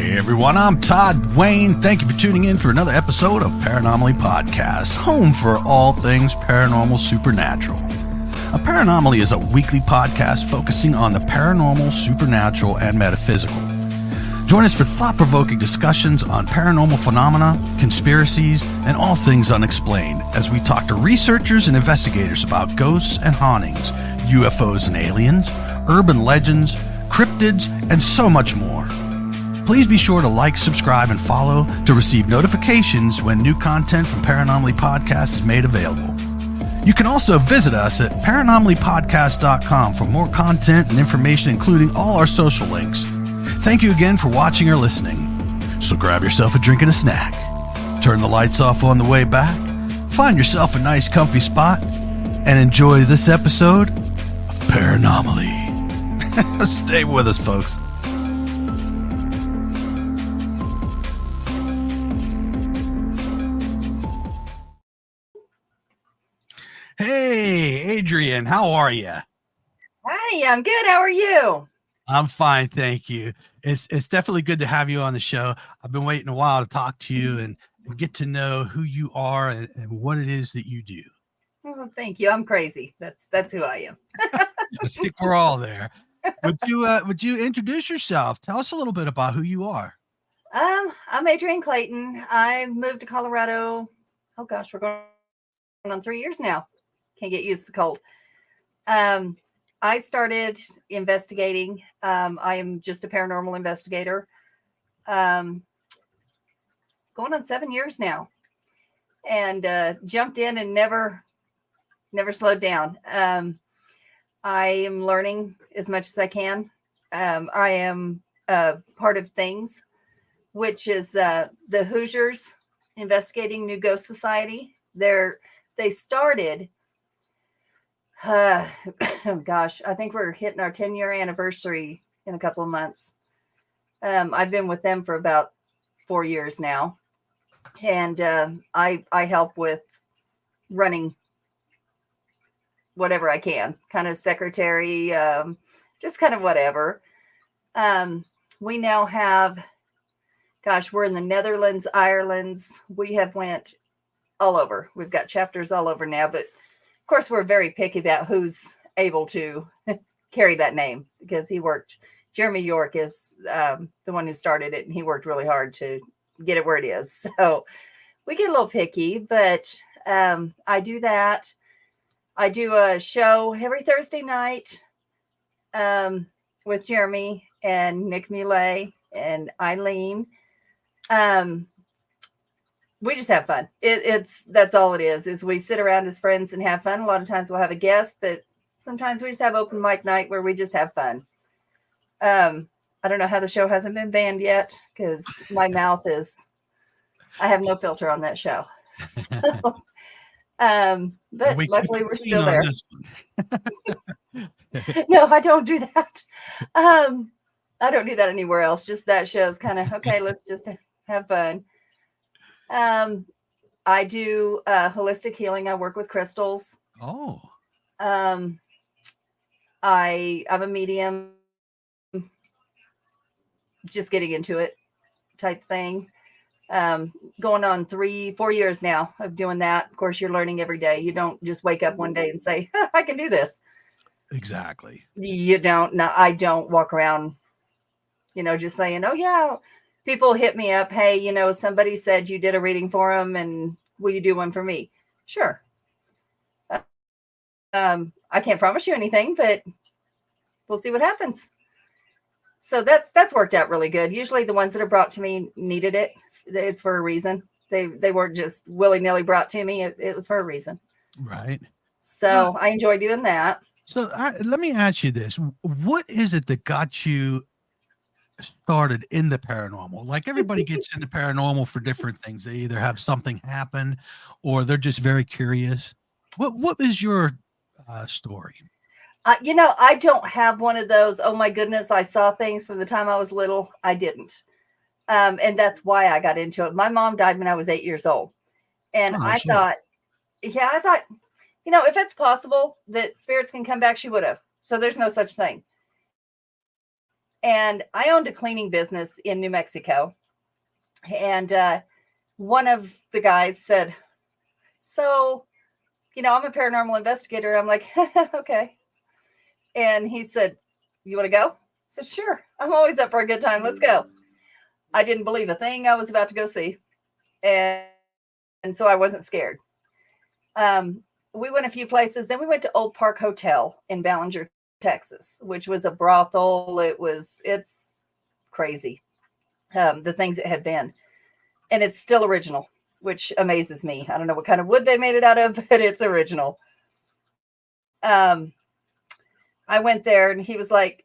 Hey everyone, I'm Todd Wayne. Thank you for tuning in for another episode of Paranomaly Podcast, home for all things paranormal supernatural. A Paranomaly is a weekly podcast focusing on the paranormal, supernatural, and metaphysical. Join us for thought-provoking discussions on paranormal phenomena, conspiracies, and all things unexplained as we talk to researchers and investigators about ghosts and hauntings, UFOs and aliens, urban legends, cryptids, and so much more. Please be sure to like, subscribe, and follow to receive notifications when new content from Paranomaly Podcast is made available. You can also visit us at paranomalypodcast.com for more content and information, including all our social links. Thank you again for watching or listening. So grab yourself a drink and a snack. Turn the lights off on the way back. Find yourself a nice comfy spot and enjoy this episode of Paranomaly. Stay with us, folks. Hey, Adrienne, how are you? Hi, I'm good. How are you? I'm fine, thank you. It's definitely good to have you on the show. I've been waiting a while to talk to you and get to know who you are and what it is that you do. Oh, thank you. I'm crazy. That's who I am. I think we're all there. Would you introduce yourself? Tell us a little bit about who you are. I'm Adrienne Clayton. I moved to Colorado. Oh gosh, we're going on 3 years now. Can't get used to the cold. I started investigating. I am just a paranormal investigator. Going on 7 years now, and jumped in and never slowed down. I am learning as much as I can. I am part of Things, which is the Hoosiers Investigating New Ghost Society. They started. Oh gosh, I think we're hitting our 10-year anniversary in a couple of months. I've been with them for about 4 years now, and I help with running whatever I can, kind of secretary, just kind of whatever. We now have, gosh, we're in the Netherlands, Ireland. We have went all over. We've got chapters all over now, but of course, we're very picky about who's able to carry that name because Jeremy York is the one who started it, and he worked really hard to get it where it is. So we get a little picky, but I do that. I do a show every Thursday night with Jeremy and Nick Muley and Eileen. We just have fun. That's all it is we sit around as friends and have fun. A lot of times we'll have a guest, but sometimes we just have open mic night where we just have fun. I don't know how the show hasn't been banned yet because my mouth I have no filter on that show. So, but luckily we're still there. No, I don't do that. I don't do that anywhere else. Just that show's kind of, okay, let's just have fun. I do holistic healing. I work with crystals. Oh. I'm a medium, just getting into it type thing. Going on 3-4 years now of doing that. Of course, you're learning every day. You don't just wake up one day and say, I can do this. Exactly. You don't. No, I don't walk around, just saying, oh yeah. People hit me up. Hey, somebody said you did a reading for them, and will you do one for me? Sure. I can't promise you anything, but we'll see what happens. So that's worked out really good. Usually the ones that are brought to me needed it. It's for a reason. They weren't just willy-nilly brought to me. It was for a reason. Right. So I enjoy doing that. So let me ask you this. What is it that got you started in the paranormal? Like everybody gets into paranormal for different things. They either have something happen or they're just very curious. What is your story? I don't have one of those, oh my goodness, I saw things from the time I was little. I didn't. And that's why I got into it. My mom died when I was 8 years old. And I thought, if it's possible that spirits can come back, she would have. So there's no such thing. And I owned a cleaning business in New Mexico. And one of the guys said, so, I'm a paranormal investigator. I'm like, okay. And he said, you want to go? I said, sure. I'm always up for a good time. Let's go. I didn't believe a thing I was about to go see. And so I wasn't scared. We went a few places. Then we went to Old Park Hotel in Ballinger, Texas, which was a brothel. It's crazy. The things it had been. And it's still original, which amazes me. I don't know what kind of wood they made it out of, but it's original. I went there and he was like,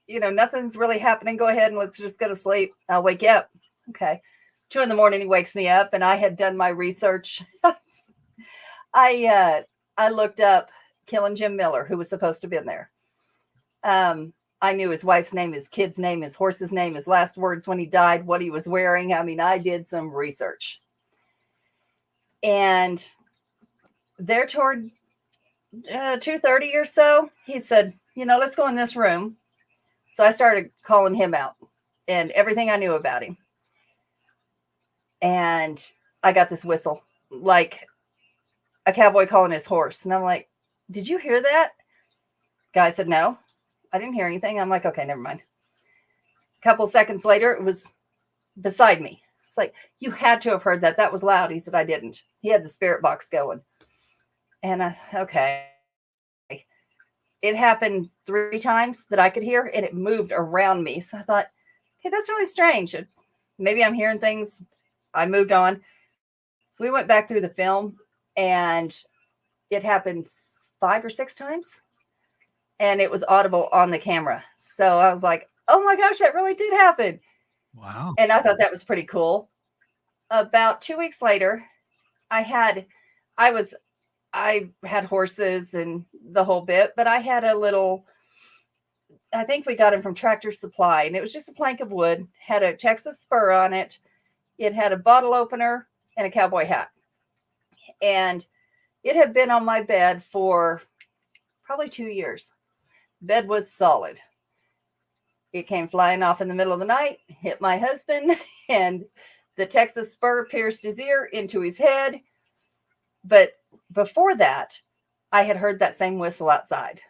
nothing's really happening. Go ahead and let's just go to sleep. I'll wake you up. Okay. 2 a.m, he wakes me up and I had done my research. I looked up Killing Jim Miller, who was supposed to have been there. I knew his wife's name, his kid's name, his horse's name, his last words when he died, what he was wearing. I mean, I did some research. And there toward 2:30 or so, he said, let's go in this room. So I started calling him out and everything I knew about him. And I got this whistle, like a cowboy calling his horse. And I'm like, did you hear that? Guy said, no, I didn't hear anything. I'm like, okay, never mind. A couple seconds later, it was beside me. It's like, you had to have heard that. That was loud. He said, I didn't. He had the spirit box going. And okay. It happened 3 times that I could hear, and it moved around me. So I thought, okay, that's really strange. Maybe I'm hearing things. I moved on. We went back through the film, and it happened 5 or 6 times, and it was audible on the camera. So I was like, oh my gosh, that really did happen. Wow. And I thought that was pretty cool. About 2 weeks later, I had horses and the whole bit, but I had a little, I think we got him from Tractor Supply, and it was just a plank of wood, had a Texas spur on it. It had a bottle opener and a cowboy hat. And it had been on my bed for probably 2 years. Bed was solid. It came flying off in the middle of the night, hit my husband, and the Texas spur pierced his ear into his head. But before that, I had heard that same whistle outside.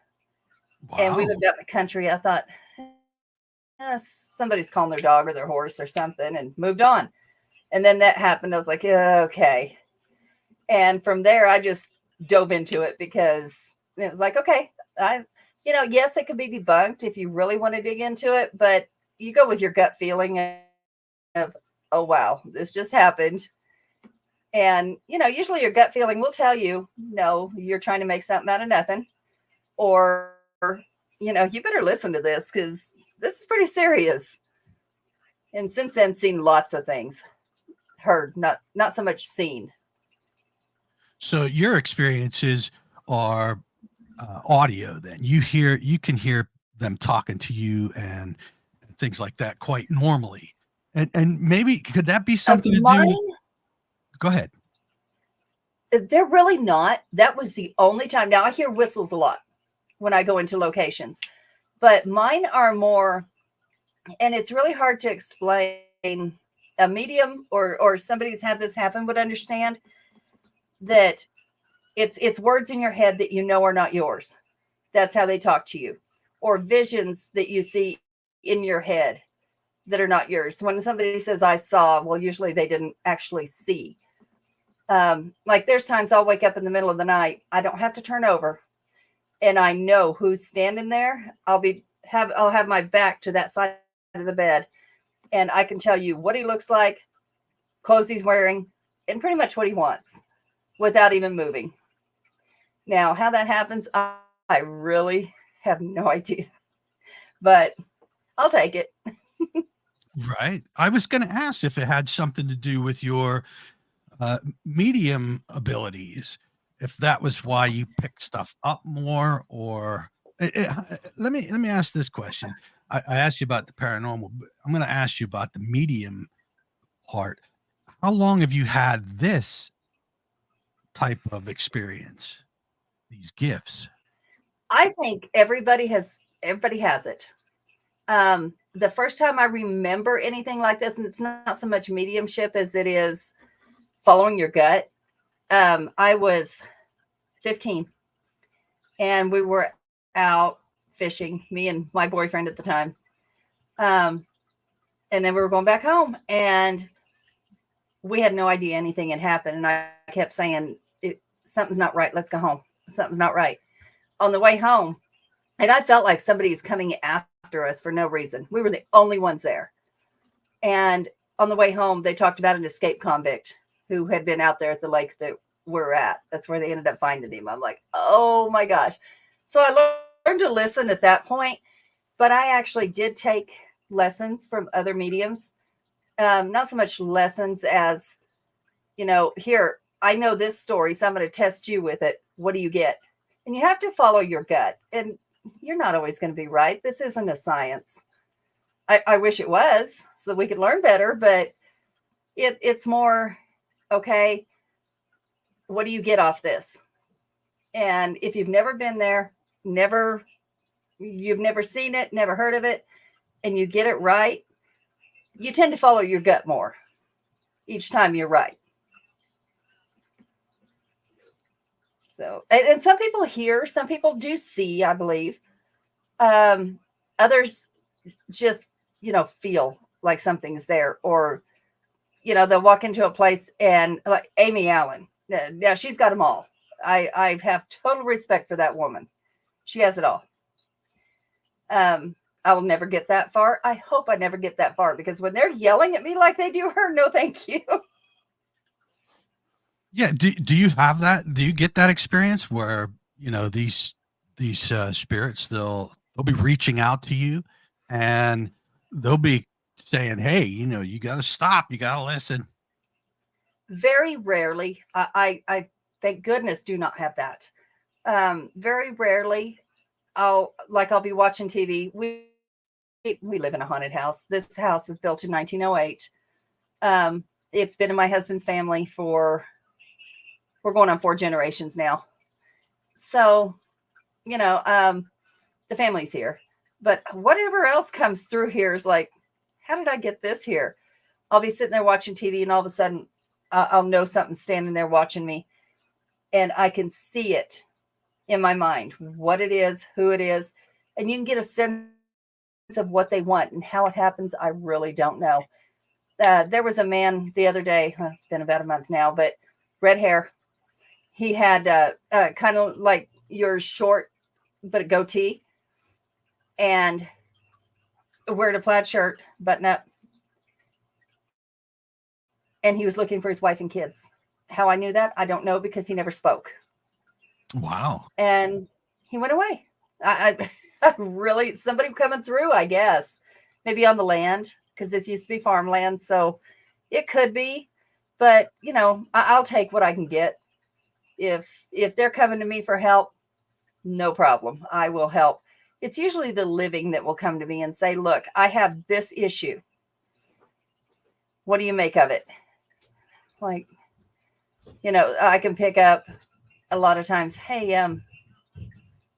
Wow. And we lived out in the country. I thought, somebody's calling their dog or their horse or something, and moved on. And then that happened. I was like, yeah, okay. And from there, I just dove into it because it was like, okay, yes, it could be debunked if you really want to dig into it, but you go with your gut feeling of, oh, wow, this just happened. And, usually your gut feeling will tell you, no, you're trying to make something out of nothing. Or, you better listen to this because this is pretty serious. And since then, seen lots of things. Heard, not so much seen. So your experiences are audio then. You can hear them talking to you and things like that quite normally. And maybe could that be something to do? Go ahead. They're really not. That was the only time. Now I hear whistles a lot when I go into locations, but mine are more, and it's really hard to explain. A medium or somebody who's had this happen would understand that it's words in your head that are not yours. That's how they talk to you, or visions that you see in your head that are not yours. When somebody says I saw, well, usually they didn't actually see. Like there's times I'll wake up in the middle of the night. I don't have to turn over, and I know who's standing there. I'll have my back to that side of the bed, and I can tell you what he looks like, clothes he's wearing, and pretty much what he wants without even moving. Now, how that happens, I really have no idea, but I'll take it. Right. I was going to ask if it had something to do with your medium abilities, if that was why you picked stuff up more, or let me ask this question. I asked you about the paranormal, but I'm going to ask you about the medium part. How long have you had this type of experience, these gifts? I think everybody has it. The first time I remember anything like this, and it's not so much mediumship as it is following your gut. I was 15 and we were out fishing, me and my boyfriend at the time. And then we were going back home and we had no idea anything had happened. And I kept saying, something's not right. Let's go home. Something's not right. On the way home, and I felt like somebody's coming after us for no reason. We were the only ones there. And on the way home, they talked about an escaped convict who had been out there at the lake that we're at. That's where they ended up finding him. I'm like, oh my gosh. So I learned to listen at that point, but I actually did take lessons from other mediums. Not so much lessons as, here, I know this story, so I'm going to test you with it. What do you get? And you have to follow your gut. And you're not always going to be right. This isn't a science. I wish it was so that we could learn better, but it's more, okay, what do you get off this? And if you've never been there, you've never seen it, never heard of it, and you get it right, you tend to follow your gut more each time you're right. So, and some people hear, some people do see, I believe. Others just, feel like something's there, or, they'll walk into a place and like Amy Allen. Yeah, she's got them all. I have total respect for that woman. She has it all. I will never get that far. I hope I never get that far, because when they're yelling at me like they do her, no, thank you. Yeah. Do you have that? Do you get that experience where, these spirits, they'll be reaching out to you and they'll be saying, hey, you got to stop. You got to listen. Very rarely. I thank goodness do not have that. Very rarely. I'll be watching TV. We live in a haunted house. This house is built in 1908. It's been in my husband's family we're going on 4 generations now. So, the family's here, but whatever else comes through here is like, how did I get this here? I'll be sitting there watching TV and all of a sudden I'll know something's standing there watching me, and I can see it in my mind, what it is, who it is. And you can get a sense of what they want, and how it happens, I really don't know. There was a man the other day, it's been about a month now, but red hair. He had kind of like your short, but a goatee, and wearing a plaid shirt, button up. And he was looking for his wife and kids. How I knew that, I don't know, because he never spoke. Wow. And he went away. I really, somebody coming through, I guess, maybe on the land, because this used to be farmland. So it could be, but I'll take what I can get. If they're coming to me for help, no problem. I will help. It's usually the living that will come to me and say, look, I have this issue. What do you make of it? Like, I can pick up a lot of times, hey,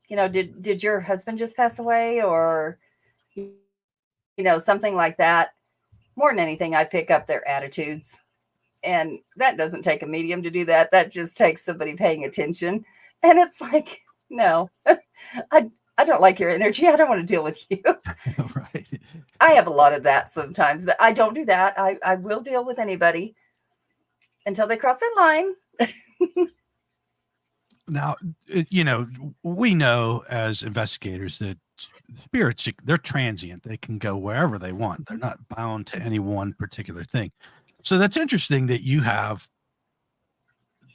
did your husband just pass away? Or, something like that. More than anything, I pick up their attitudes. And that doesn't take a medium to do that. That just takes somebody paying attention. And it's like, no, I don't like your energy. I don't want to deal with you. Right. I have a lot of that sometimes, but I don't do that. I will deal with anybody until they cross that line. Now, we know as investigators that spirits, they're transient. They can go wherever they want. They're not bound to any one particular thing. So that's interesting that you have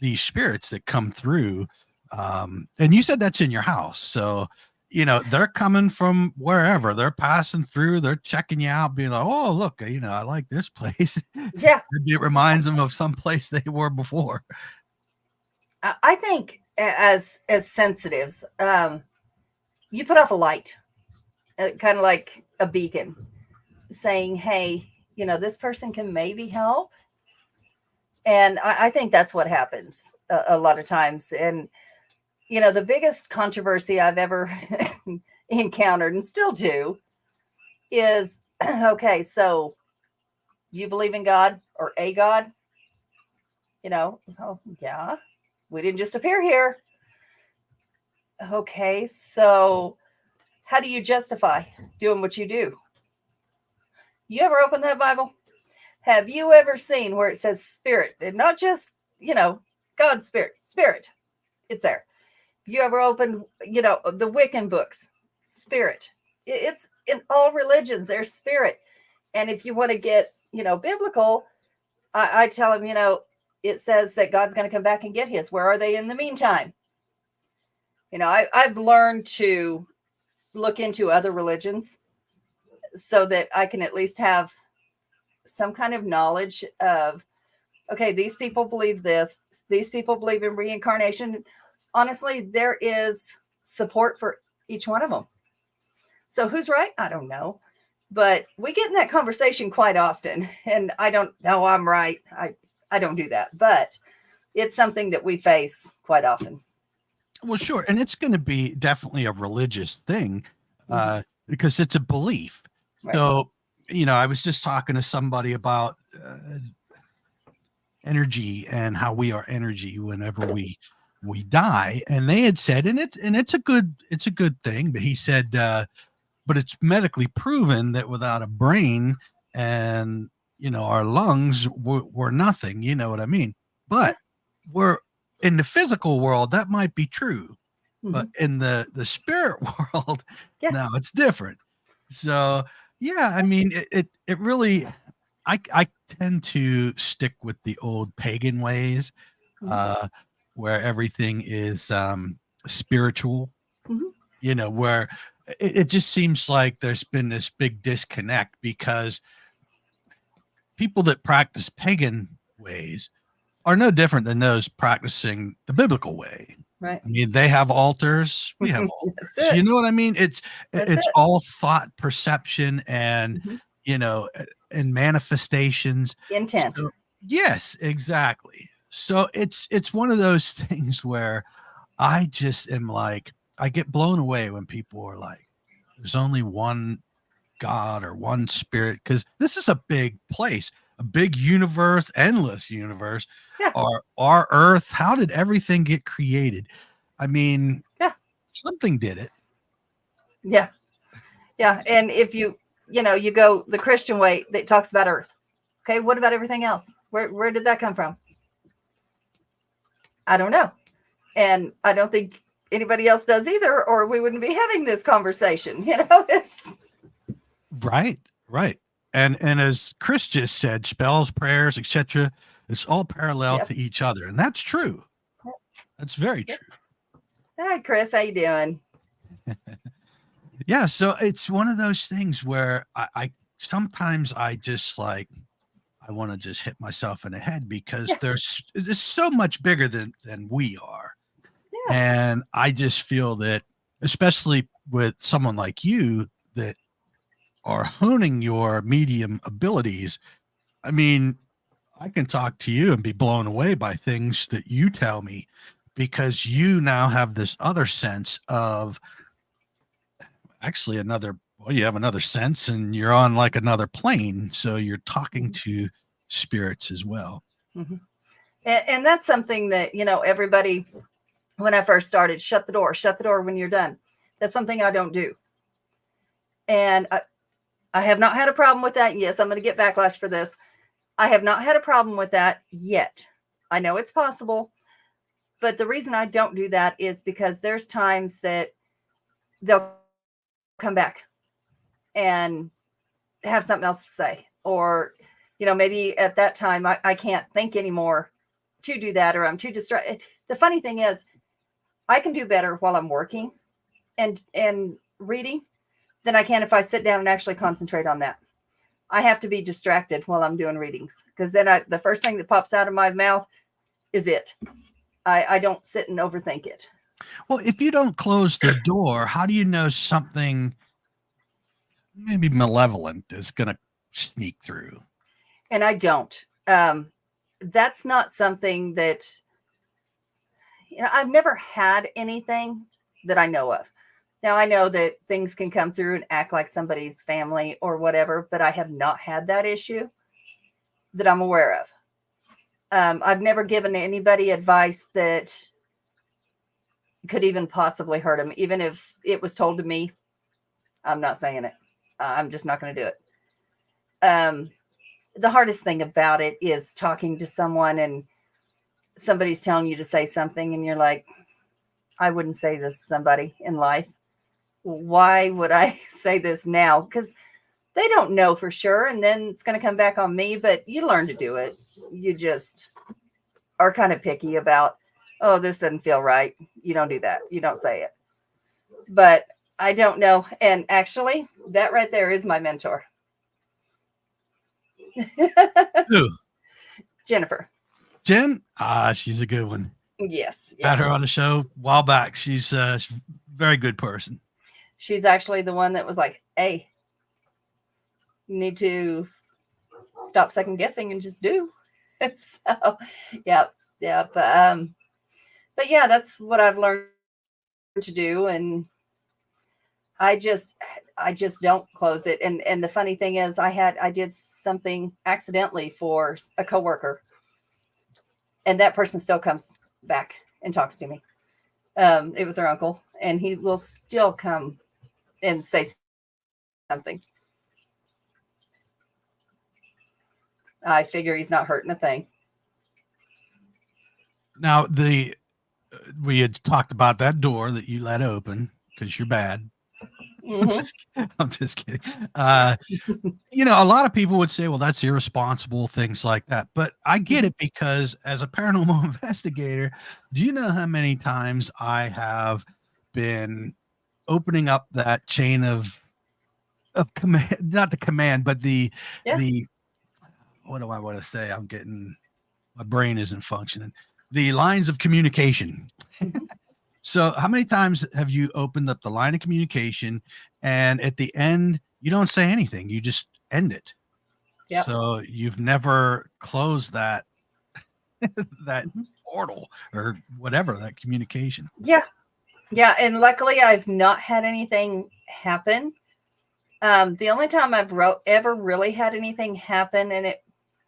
these spirits that come through. And you said that's in your house. So, they're coming from wherever. They're passing through. They're checking you out, being like, oh, look, I like this place. Yeah. It reminds them of some place they were before. I think as sensitives, you put off a light, kind of like a beacon, saying, hey, this person can maybe help. And I think that's what happens a lot of times. And, the biggest controversy I've ever encountered, and still do, is okay. So you believe in God or a God? Oh, yeah. We didn't just appear here. Okay. So how do you justify doing what you do? You ever open that Bible? Have you ever seen where it says spirit and not just, God's spirit? It's there. You ever opened, the Wiccan books? Spirit. It's in all religions, there's spirit. And if you want to get, biblical, I tell them, it says that God's going to come back and get his. Where are they in the meantime? I've learned to look into other religions so that I can at least have some kind of knowledge of, okay, these people believe this. These people believe in reincarnation. Honestly, there is support for each one of them. So who's right? I don't know. But we get in that conversation quite often. And I don't know I'm right. I don't do that. But it's something that we face quite often. Well, sure. And it's going to be definitely a religious thing because it's a belief. Right. So, I was just talking to somebody about energy and how we are energy whenever we die. And they had said, and it's a good thing. But he said, but it's medically proven that without a brain and, our lungs, we're nothing. You know what I mean? But we're in the physical world, that might be true. But in the spirit world, no, it's different. So, yeah, I mean, it really, I tend to stick with the old pagan ways, where everything is spiritual, where it just seems like there's been this big disconnect because people that practice pagan ways are no different than those practicing the biblical way. Right. I mean, they have altars. We have altars. You know what I mean? It's all thought, perception, and and manifestations. Intent. So, yes, exactly. So it's one of those things where I just am like, I get blown away when people are like, there's only one God or one spirit, because this is a big place, a big universe, endless universe. Yeah. Our earth, how did everything get created? I mean, something did it. Yeah. And if you go the Christian way that talks about earth, okay, what about everything else? Where did that come from? I don't know. And I don't think anybody else does either, or we wouldn't be having this conversation. It's right. And as Chris just said, spells, prayers, etc., it's all parallel to each other. And that's true. That's very true. Hi, Chris. How you doing? Yeah. So it's one of those things where I sometimes I just like, I want to just hit myself in the head because there's so much bigger than we are. Yeah. And I just feel that, especially with someone like you that are honing your medium abilities, I mean, I can talk to you and be blown away by things that you tell me because you now have this other sense of actually you have another sense and you're on like another plane. So you're talking to spirits as well. Mm-hmm. And that's something that, everybody, when I first started, shut the door when you're done. That's something I don't do. And I have not had a problem with that. Yes, I'm going to get backlash for this. I have not had a problem with that yet. I know it's possible, but the reason I don't do that is because there's times that they'll come back and have something else to say, or, maybe at that time I can't think anymore to do that, or I'm too distracted. The funny thing is I can do better while I'm working and reading than I can if I sit down and actually concentrate on that. I have to be distracted while I'm doing readings because then the first thing that pops out of my mouth is it. I don't sit and overthink it. Well, if you don't close the door, how do you know something maybe malevolent is going to sneak through? And I don't. That's not something that, I've never had anything that I know of. Now, I know that things can come through and act like somebody's family or whatever, but I have not had that issue that I'm aware of. I've never given anybody advice that could even possibly hurt them. Even if it was told to me, I'm not saying it. I'm just not going to do it. The hardest thing about it is talking to someone and somebody's telling you to say something and you're like, I wouldn't say this to somebody in life. Why would I say this now? Because they don't know for sure. And then it's going to come back on me, but you learn to do it. You just are kind of picky about, oh, this doesn't feel right. You don't do that. You don't say it. But I don't know. And actually, that right there is my mentor. Who? Jennifer. Jen? She's a good one. Yes. Had her on the show a while back. She's a very good person. She's actually the one that was like, hey, you need to stop second guessing and just do. So, yeah. But yeah, that's what I've learned to do. And I just don't close it. And the funny thing is I did something accidentally for a coworker, and that person still comes back and talks to me. It was her uncle, and he will still come and say something. I figure he's not hurting a thing. Now, we had talked about that door that you let open because you're bad. Mm-hmm. I'm just kidding. A lot of people would say, well, that's irresponsible, things like that. But I get it, because as a paranormal investigator, do you know how many times I have been opening up that chain of command, not the command, but the what do I want to say? My brain isn't functioning. The lines of communication. So how many times have you opened up the line of communication and at the end, you don't say anything, you just end it? Yep. So you've never closed that portal or whatever, that communication. Yeah. And luckily I've not had anything happen. The only time I've ever really had anything happen, and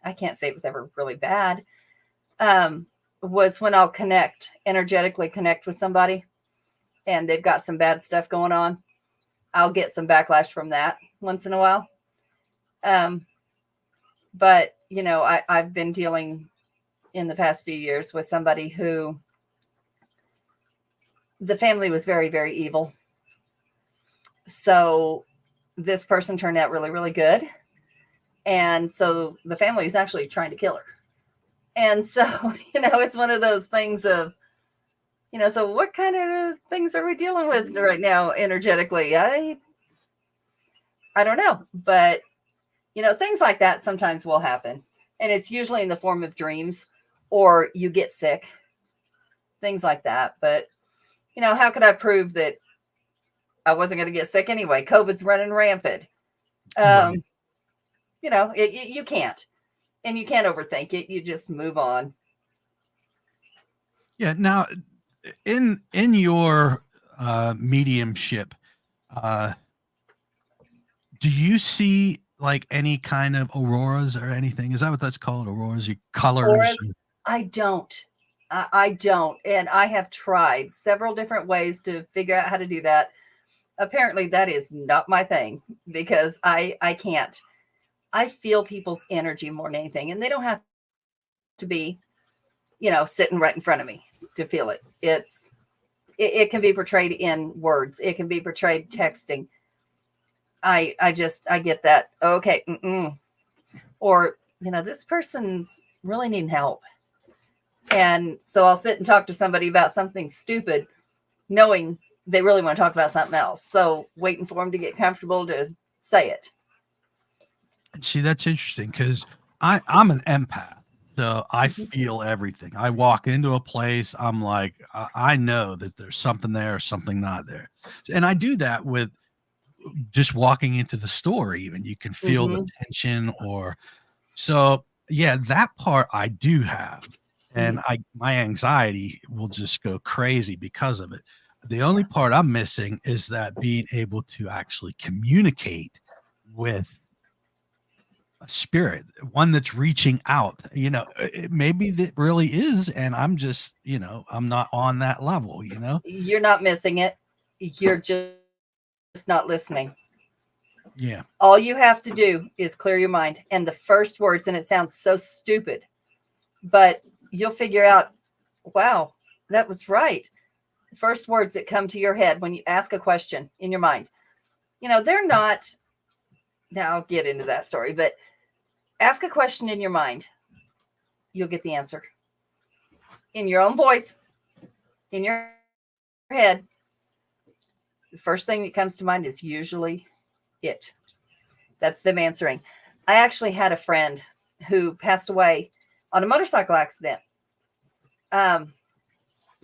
I can't say it was ever really bad, was when I'll energetically connect with somebody and they've got some bad stuff going on. I'll get some backlash from that once in a while. But I've been dealing in the past few years with somebody who the family was very, very evil. So this person turned out really, really good. And so the family is actually trying to kill her. And so, it's one of those things of, so what kind of things are we dealing with right now energetically? I don't know. But, things like that sometimes will happen. And it's usually in the form of dreams, or you get sick, things like that. But, how could I prove that I wasn't going to get sick anyway? COVID's running rampant. Right. You can't. And you can't overthink it. You just move on. Yeah. Now, in your mediumship, do you see like any kind of auroras or anything? Is that what that's called? Auroras, colors? Auroras? I don't. I don't. And I have tried several different ways to figure out how to do that. Apparently that is not my thing, because I can't. I feel people's energy more than anything, and they don't have to be, sitting right in front of me to feel it. It can be portrayed in words. It can be portrayed texting. I get that. Okay. Or, this person's really needing help. And so I'll sit and talk to somebody about something stupid, knowing they really want to talk about something else. So waiting for them to get comfortable to say it. See, that's interesting, because I'm an empath, so I feel everything. I walk into a place, I'm like, I know that there's something there or something not there. And I do that with just walking into the store. Even you can feel the tension, so yeah, that part I do have. And my anxiety will just go crazy because of it. The only part I'm missing is that being able to actually communicate with a spirit, one that's reaching out. Maybe that really is, and I'm just, I'm not on that level. You're not missing it. You're just not listening. Yeah. All you have to do is clear your mind. And the first words, and it sounds so stupid, but you'll figure out, wow, that was right. The first words that come to your head when you ask a question in your mind, they're not, now I'll get into that story, but ask a question in your mind. You'll get the answer in your own voice, in your head. The first thing that comes to mind is usually it. That's them answering. I actually had a friend who passed away on a motorcycle accident.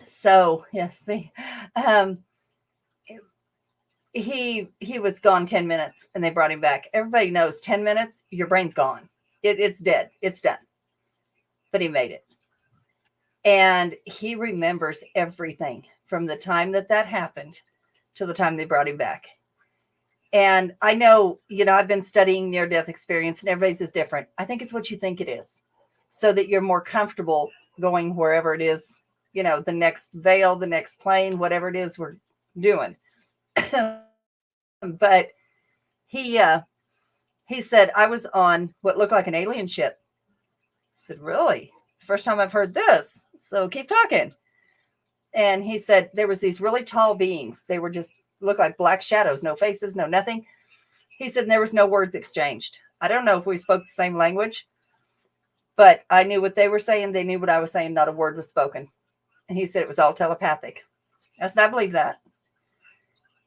So yeah, see, he was gone 10 minutes and they brought him back. Everybody knows 10 minutes, your brain's gone. It's dead. It's done. But he made it. And he remembers everything from the time that happened to the time they brought him back. And I know, I've been studying near-death experience and everybody's is different. I think it's what you think it is so that you're more comfortable going wherever it is, the next veil, the next plane, whatever it is we're doing. But he said, I was on what looked like an alien ship. I said, really? It's the first time I've heard this. So keep talking. And he said, there was these really tall beings. They were just looked like black shadows, no faces, no nothing. He said there was no words exchanged. I don't know if we spoke the same language, but I knew what they were saying. They knew what I was saying. Not a word was spoken. And he said it was all telepathic. I said, I believe that.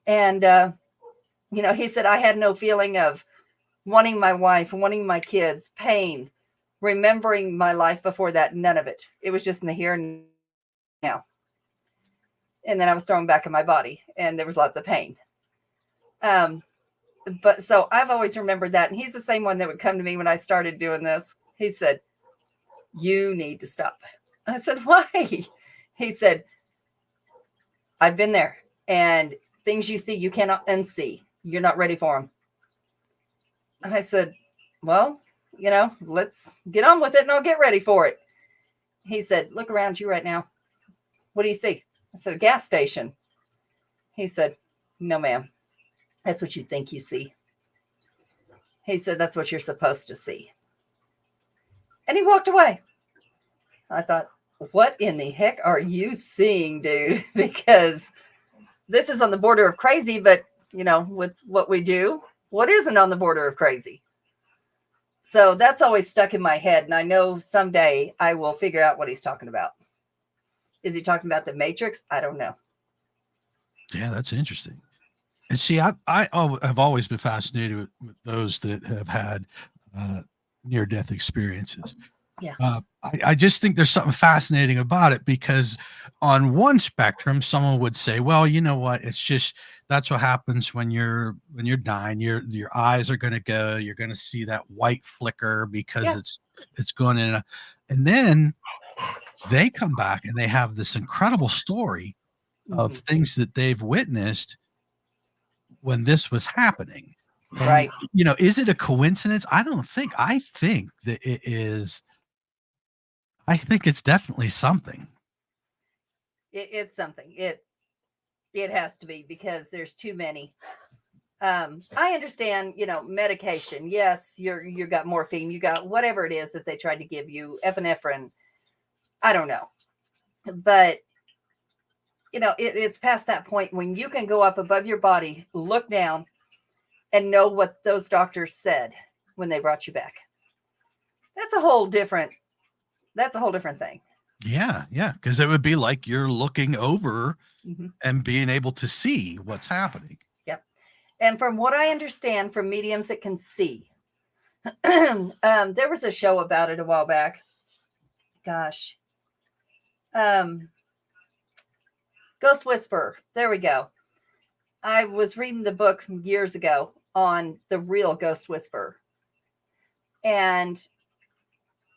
And, he said, I had no feeling of wanting my wife, wanting my kids, pain, remembering my life before that. None of it. It was just in the here and now. And then I was thrown back in my body and there was lots of pain. But so I've always remembered that. And he's the same one that would come to me when I started doing this. He said, you need to stop. I said, why? He said, I've been there and things you see, you cannot unsee. You're not ready for them. And I said, well, let's get on with it and I'll get ready for it. He said, look around you right now. What do you see? I said, a gas station. He said, no, ma'am. That's what you think you see. He said, that's what you're supposed to see. And he walked away. I thought, what in the heck are you seeing, dude? Because this is on the border of crazy, but, with what we do, what isn't on the border of crazy? So that's always stuck in my head. And I know someday I will figure out what he's talking about. Is he talking about the Matrix? I don't know. Yeah, that's interesting. And see, I have always been fascinated with those that have had near-death experiences. Yeah. I just think there's something fascinating about it because on one spectrum, someone would say, well, you know what? It's just, that's what happens when you're dying. Your eyes are going to go, you're going to see that white flicker because it's going in. And then they come back and they have this incredible story of things that they've witnessed when this was happening. And, right. Is it a coincidence? I don't think. I think that it is. I think it's definitely something. It's something. It has to be because there's too many. I understand, medication. Yes, you got morphine, you got whatever it is that they tried to give you, epinephrine. I don't know. But, it's past that point when you can go up above your body, look down, and know what those doctors said when they brought you back. That's a whole different thing. Yeah. Because it would be like you're looking over and being able to see what's happening. Yep. And from what I understand from mediums that can see, there was a show about it a while back. Gosh. Ghost Whisperer. There we go. I was reading the book years ago on the real Ghost Whisperer. And,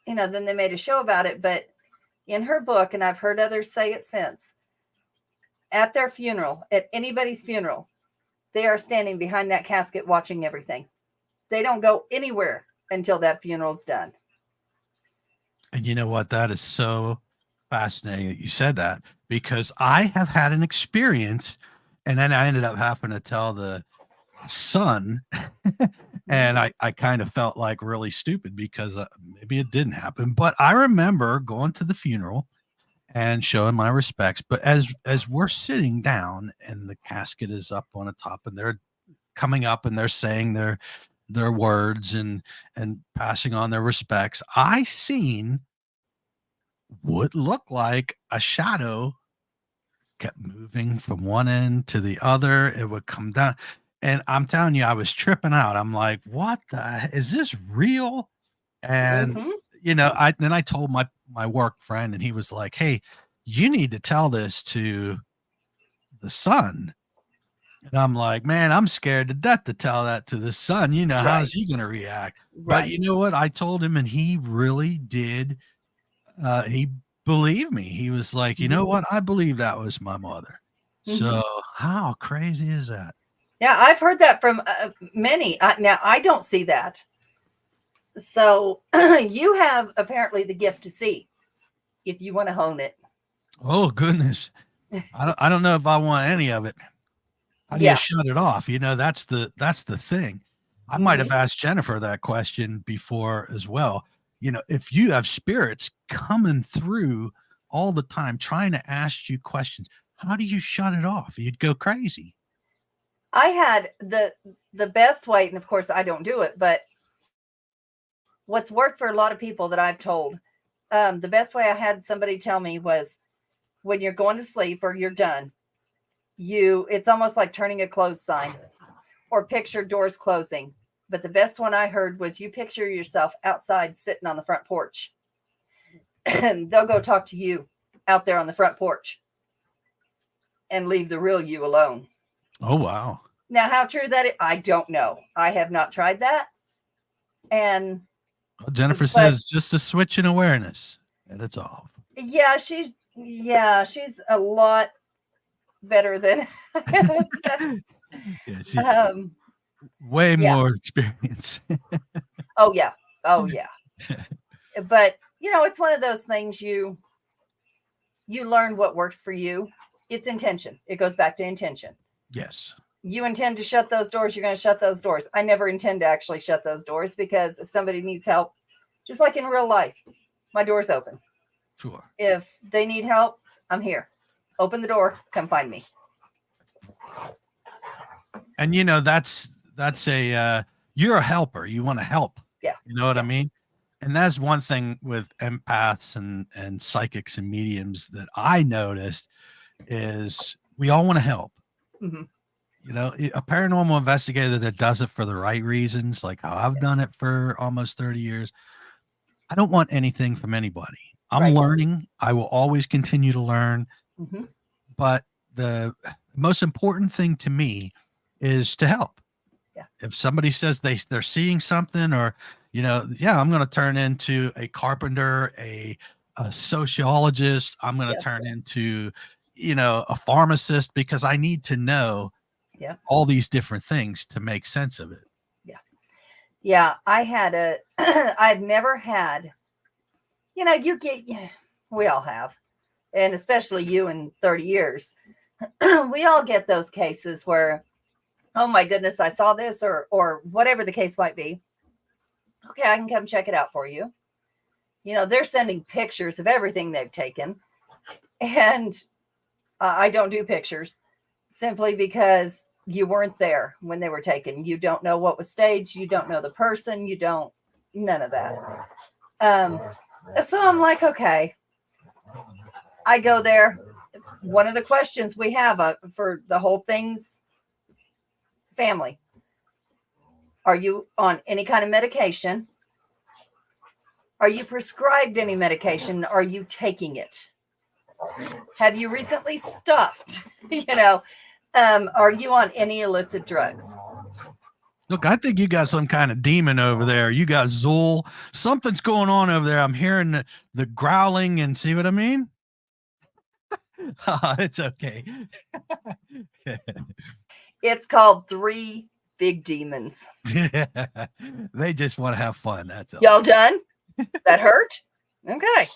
then they made a show about it. But in her book, and I've heard others say it since, at their funeral, at anybody's funeral, they are standing behind that casket watching everything. They don't go anywhere until that funeral's done. And you know what? That is so fascinating that you said that, because I have had an experience, and then I ended up having to tell the son, and I kind of felt like really stupid because maybe it didn't happen. But I remember going to the funeral and showing my respects. But as we're sitting down and the casket is up on the top, and they're coming up and they're saying their words and passing on their respects, I seen what looked like a shadow kept moving from one end to the other. It would come down. And I'm telling you, I was tripping out. I'm like, what is this real? And I told my work friend, and he was like, hey, you need to tell this to the son. And I'm like, man, I'm scared to death to tell that to the son. How's he gonna react? Right. But you know what? I told him, and he really did. He believed me. He was like, you know what? I believe that was my mother. So how crazy is that? Yeah, I've heard that from many. Now, I don't see that. So you have apparently the gift to see if you want to hone it. Oh, goodness. I don't know if I want any of it. How do you shut it off? That's the thing. I might have asked Jennifer that question before as well. If you have spirits coming through all the time trying to ask you questions, how do you shut it off? You'd go crazy. I had the best way, and of course I don't do it, but what's worked for a lot of people that I've told, the best way I had somebody tell me was, when you're going to sleep or you're done, it's almost like turning a close sign or picture doors closing. But the best one I heard was, you picture yourself outside sitting on the front porch, and they'll go talk to you out there on the front porch and leave the real you alone. Oh, wow. Now, how true that is, I don't know. I have not tried that. And Jennifer says just a switch in awareness and it's off. Yeah, she's a lot better than way more experience. Oh yeah. But it's one of those things, you learn what works for you. It's intention. It goes back to intention. Yes. You intend to shut those doors, you're going to shut those doors. I never intend to actually shut those doors, because if somebody needs help, just like in real life, my door's open. Sure. If they need help, I'm here. Open the door, come find me. And that's a you're a helper. You want to help. Yeah. You know what I mean? And that's one thing with empaths and psychics and mediums that I noticed is we all want to help. Mm-hmm. A paranormal investigator that does it for the right reasons, like how I've done it for almost 30 years. I don't want anything from anybody. I'm learning. I will always continue to learn. Mm-hmm. But the most important thing to me is to help. Yeah. If somebody says they're seeing something, or, I'm going to turn into a carpenter, a sociologist. I'm going to turn into, a pharmacist, because I need to know all these different things to make sense of it. Yeah. Yeah. I've never had, we all have, and especially you in 30 years, we all get those cases where, oh my goodness, I saw this, or whatever the case might be. Okay, I can come check it out for you. They're sending pictures of everything they've taken. And I don't do pictures simply because you weren't there when they were taken. You don't know what was staged. You don't know the person. None of that. So I'm like, okay, I go there. One of the questions we have for the whole thing's family: are you on any kind of medication? Are you prescribed any medication? Are you taking it? Have you recently stopped? Are you on any illicit drugs? Look, I think you got some kind of demon over there. You got Zool. Something's going on over there. I'm hearing the growling, and see what I mean? It's okay. It's called Three Big Demons. They just want to have fun. That's all. Y'all done? That hurt? Okay.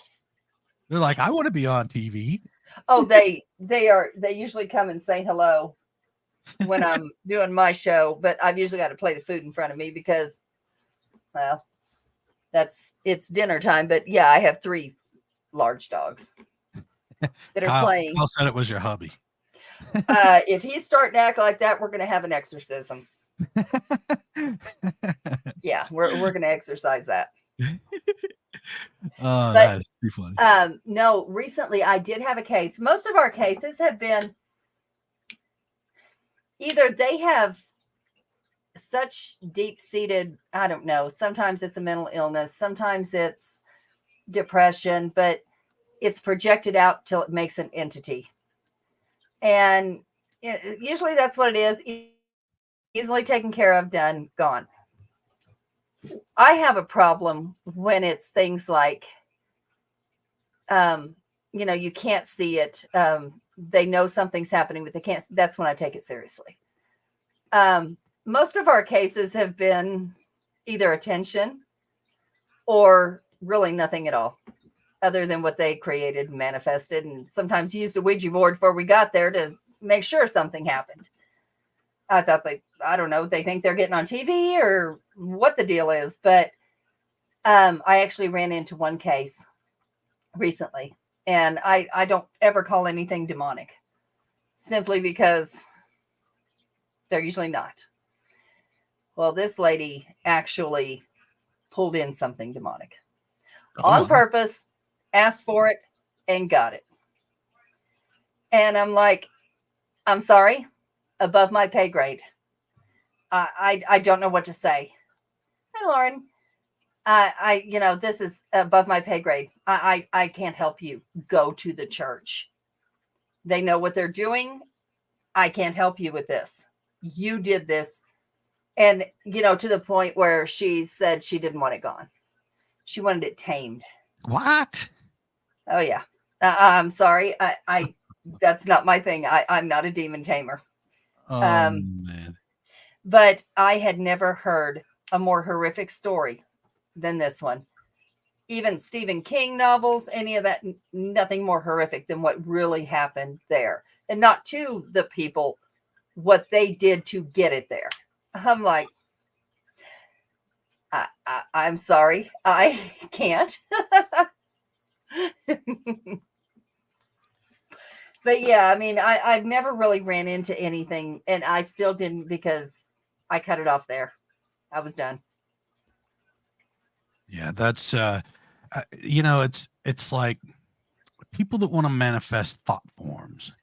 They're like, I want to be on TV. Oh, they usually come and say hello when I'm doing my show, but I've usually got a plate of food in front of me because, well, it's dinner time. But yeah, I have 3 large dogs that are playing. Kyle said it was your hubby. If he's starting to act like that, we're going to have an exorcism. Yeah, we're going to exercise that. Oh, that is too funny. No, recently I did have a case. Most of our cases have been either they have such deep-seated, I don't know, sometimes it's a mental illness, sometimes it's depression, but it's projected out till it makes an entity. And usually that's what it is. Easily taken care of, done, gone. I have a problem when it's things like, you can't see it. They know something's happening, but they can't. That's when I take it seriously. Most of our cases have been either attention or really nothing at all, other than what they created and manifested, and sometimes used a Ouija board before we got there to make sure something happened. I thought I don't know, they think they're getting on TV or what the deal is. But I actually ran into one case recently, and I don't ever call anything demonic simply because they're usually not. Well, this lady actually pulled in something demonic on purpose, asked for it, and got it. And I'm like, I'm sorry, above my pay grade. I don't know what to say. Hi, Lauren. This is above my pay grade. I can't help you. Go to the church. They know what they're doing. I can't help you with this. You did this. And, to the point where she said she didn't want it gone. She wanted it tamed. What? Oh, yeah. I'm sorry. That's not my thing. I'm not a demon tamer. Oh, man. But I had never heard a more horrific story than this one. Even Stephen King novels, any of that, nothing more horrific than what really happened there. And not to the people, what they did to get it there. I'm like, I'm sorry, I can't. But yeah, I mean, I've never really ran into anything, and I still didn't because I cut it off there. I was done. Yeah, that's it's like people that want to manifest thought forms.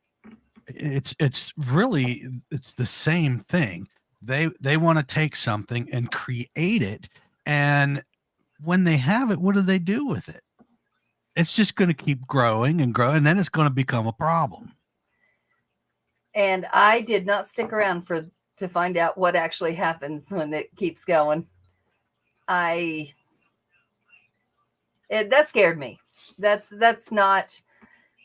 It's really the same thing. They want to take something and create it, and when they have it, what do they do with it? It's just going to keep growing and growing, and then it's going to become a problem. And I did not stick around to find out what actually happens when it keeps going. That scared me. That's not,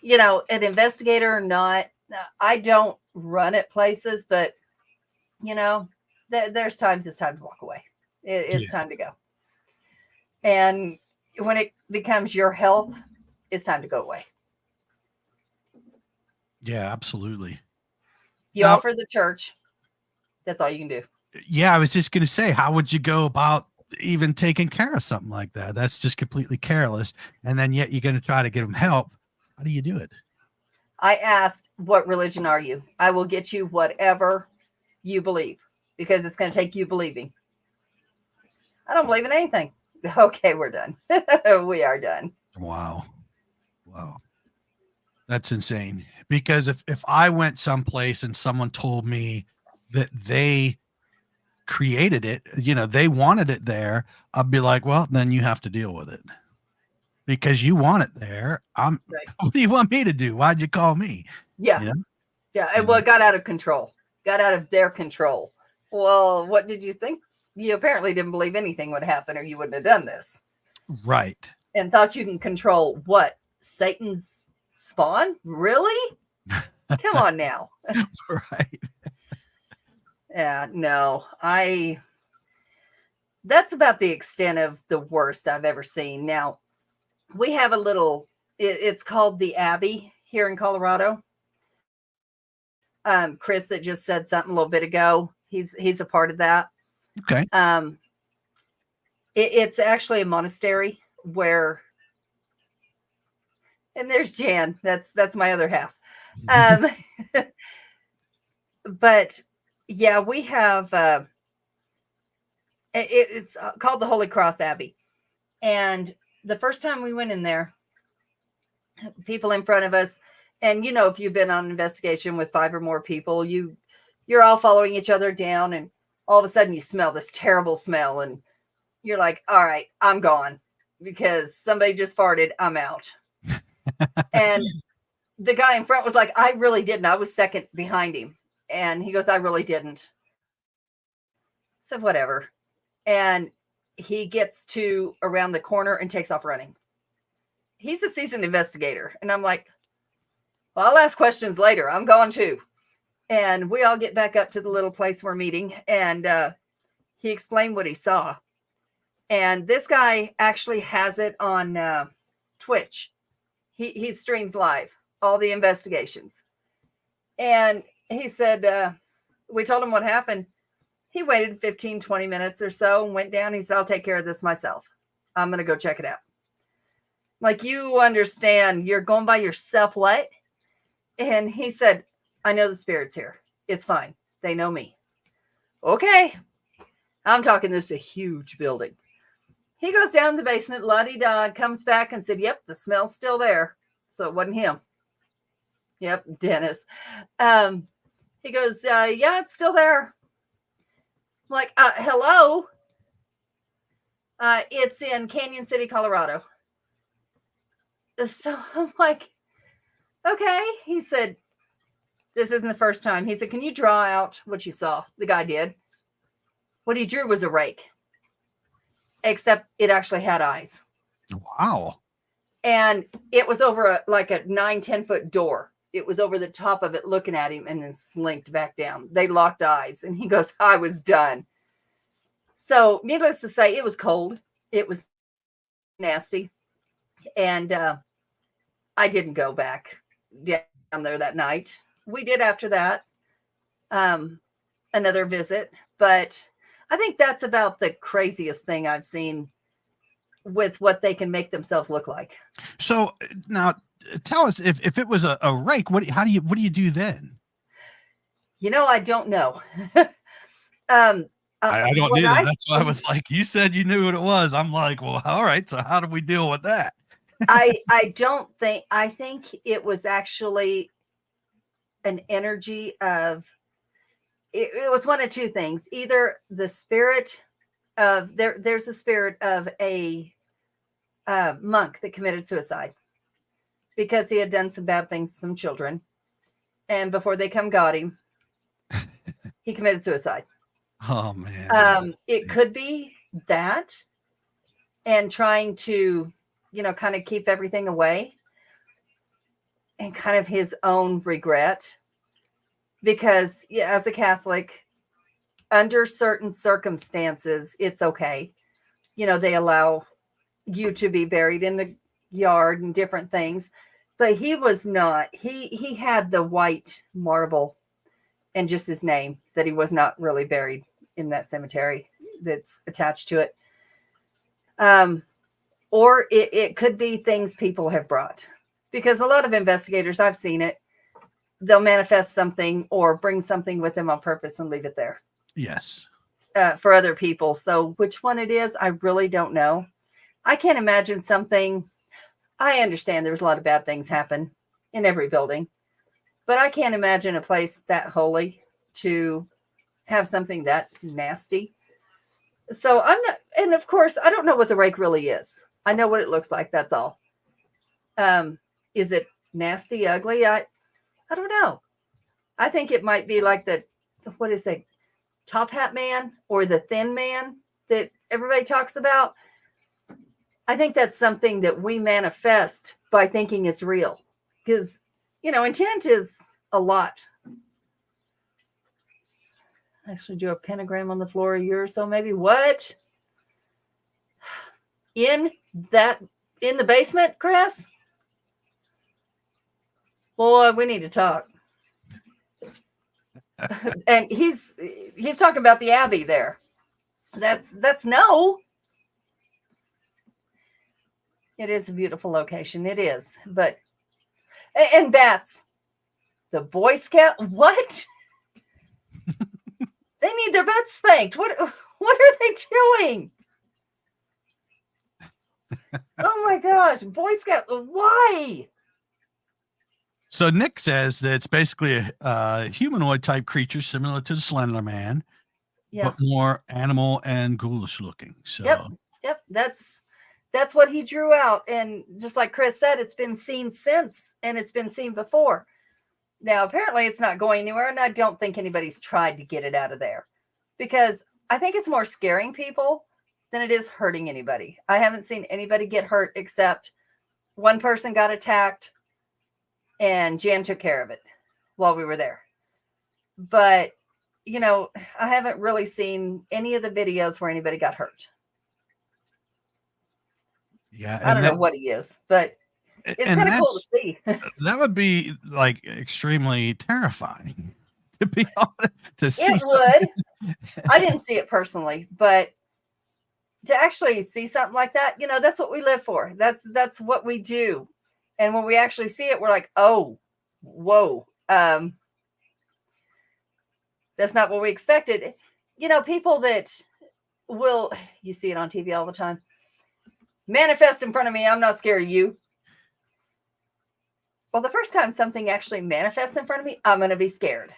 an investigator or not. I don't run at places, but there's times it's time to walk away. It's time to go. And when it becomes your health, it's time to go away. Yeah, absolutely. You offer the church. That's all you can do. Yeah, I was just going to say, how would you go about even taking care of something like that? That's just completely careless. And then yet you're going to try to get them help. How do you do it? I asked, what religion are you? I will get you whatever you believe, because it's going to take you believing. I don't believe in anything. Okay, we're done. We are done. Wow. That's insane. Because if I went someplace and someone told me that they created it, they wanted it there, I'd be like, well, then you have to deal with it because you want it there. Right. What do you want me to do? Why'd you call me? Yeah. Yeah. Well, it got out of control, got out of their control. Well, what did you think? You apparently didn't believe anything would happen, or you wouldn't have done this. Right. And thought you can control what? Satan's Spawn? Really? Come on now. Right. Yeah, no, that's about the extent of the worst I've ever seen. Now, we have a little, it's called the Abbey here in Colorado. Chris that just said something a little bit ago, he's a part of that. Okay. It's actually a monastery where, and there's Jan, that's my other half. But yeah, we have, it's called the Holy Cross Abbey. And the first time we went in there, people in front of us, and if you've been on an investigation with 5 or more people, you're all following each other down, and all of a sudden you smell this terrible smell, and you're like, all right, I'm gone because somebody just farted. I'm out. And the guy in front was like, I really didn't. I was second behind him. And he goes, I really didn't. So whatever. And he gets to around the corner and takes off running. He's a seasoned investigator. And I'm like, well, I'll ask questions later. I'm going too. And we all get back up to the little place we're meeting. And he explained what he saw. And this guy actually has it on Twitch. He streams live all the investigations. And he said, we told him what happened. He waited 15, 20 minutes or so and went down. He said, I'll take care of this myself. I'm going to go check it out. Like, you understand, you're going by yourself, what? And he said, I know the spirits here. It's fine. They know me. Okay. I'm talking this is a huge building. He goes down in the basement, la-di-da, comes back and said, yep, the smell's still there. So it wasn't him. Yep, Dennis. He goes, yeah, it's still there. I'm like, hello? It's in Canyon City, Colorado. So I'm like, okay. He said, this isn't the first time. He said, can you draw out what you saw? The guy did. What he drew was a rake, except it actually had eyes. Wow. And it was over a 9-10 foot door. It was over the top of it looking at him and then slinked back down. They locked eyes and he goes, I was done. So needless to say, it was cold. It was nasty. And I didn't go back down there that night. We did after that, another visit. But I think that's about the craziest thing I've seen with what they can make themselves look like. So now tell us, if it was a rake, what do you do then? I don't know. I don't either. That's why I was like, you said you knew what it was. I'm like, well, all right. So how do we deal with that? I think it was actually an energy of, it was one of two things. Either the spirit of, there's a spirit of a monk that committed suicide because he had done some bad things to some children. And before they got him, he committed suicide. Oh man. It could be that, and trying to, kind of keep everything away, and kind of his own regret, because as a Catholic, under certain circumstances, it's okay. They allow you to be buried in the yard and different things, but he was not, he had the white marble and just his name, that he was not really buried in that cemetery that's attached to it. Or it could be things people have brought, because a lot of investigators, I've seen it, they'll manifest something or bring something with them on purpose and leave it there. Yes. For other people. So which one it is, I really don't know. I can't imagine something. I understand there's a lot of bad things happen in every building, but I can't imagine a place that holy to have something that nasty. So I'm not, and of course, I don't know what the rake really is. I know what it looks like. That's all. Is it nasty, ugly? I don't know. I think it might be like what is it? Top Hat Man or the Thin Man that everybody talks about. I think that's something that we manifest by thinking it's real, because, intent is a lot. I actually drew a pentagram on the floor a year or so, maybe. What? In the basement, Chris? Boy, we need to talk. And he's talking about the Abbey there. That's no. It is a beautiful location. It is. But, and bats. The Boy Scout, what? They need their butts spanked. What are they doing? Oh my gosh, Boy Scouts, why? So Nick says that it's basically a humanoid type creature similar to the Slender Man, but more animal and ghoulish looking. So yep, that's what he drew out. And just like Chris said, it's been seen since, and it's been seen before. Now, apparently it's not going anywhere, and I don't think anybody's tried to get it out of there, because I think it's more scaring people than it is hurting anybody. I haven't seen anybody get hurt except one person got attacked, and Jan took care of it while we were there. But, I haven't really seen any of the videos where anybody got hurt. Yeah. I don't know what he is, but it's kind of cool to see. That would be like extremely terrifying, to be honest. To see it would. I didn't see it personally, but to actually see something like that, that's what we live for. That's what we do. And when we actually see it, we're like, oh, whoa. That's not what we expected. People that you see it on TV all the time. Manifest in front of me. I'm not scared of you. Well, the first time something actually manifests in front of me, I'm going to be scared.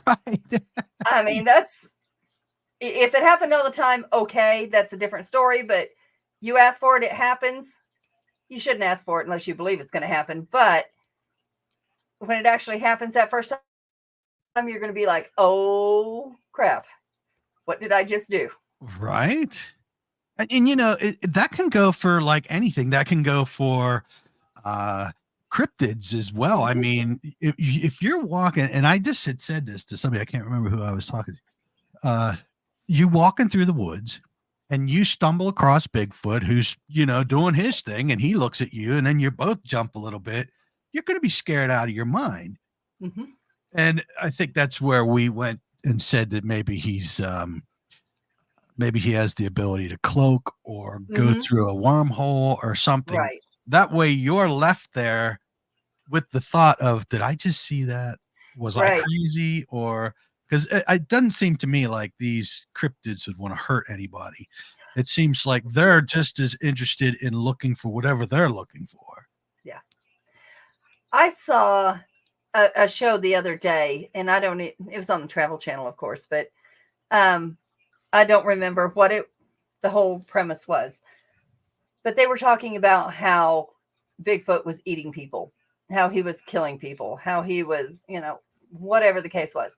Right. I mean, if it happened all the time, okay, that's a different story. But you ask for it, it happens. You shouldn't ask for it unless you believe it's going to happen. But when it actually happens that first time, you're going to be like, oh, crap. What did I just do? Right. And that can go for like anything. That can go for cryptids as well. I mean, if you're walking, and I just had said this to somebody, I can't remember who I was talking to. You walking through the woods and you stumble across Bigfoot who's, doing his thing, and he looks at you, and then you both jump a little bit. You're going to be scared out of your mind. Mm-hmm. And I think that's where we went and said that maybe maybe he has the ability to cloak or go through a wormhole or something. Right. That way you're left there with the thought of, did I just see that? Was I crazy? Or because it doesn't seem to me like these cryptids would want to hurt anybody. It seems like they're just as interested in looking for whatever they're looking for. Yeah. I saw a show the other day, and it was on the Travel Channel, of course, but I don't remember what the whole premise was. But they were talking about how Bigfoot was eating people, how he was killing people, how he was, whatever the case was.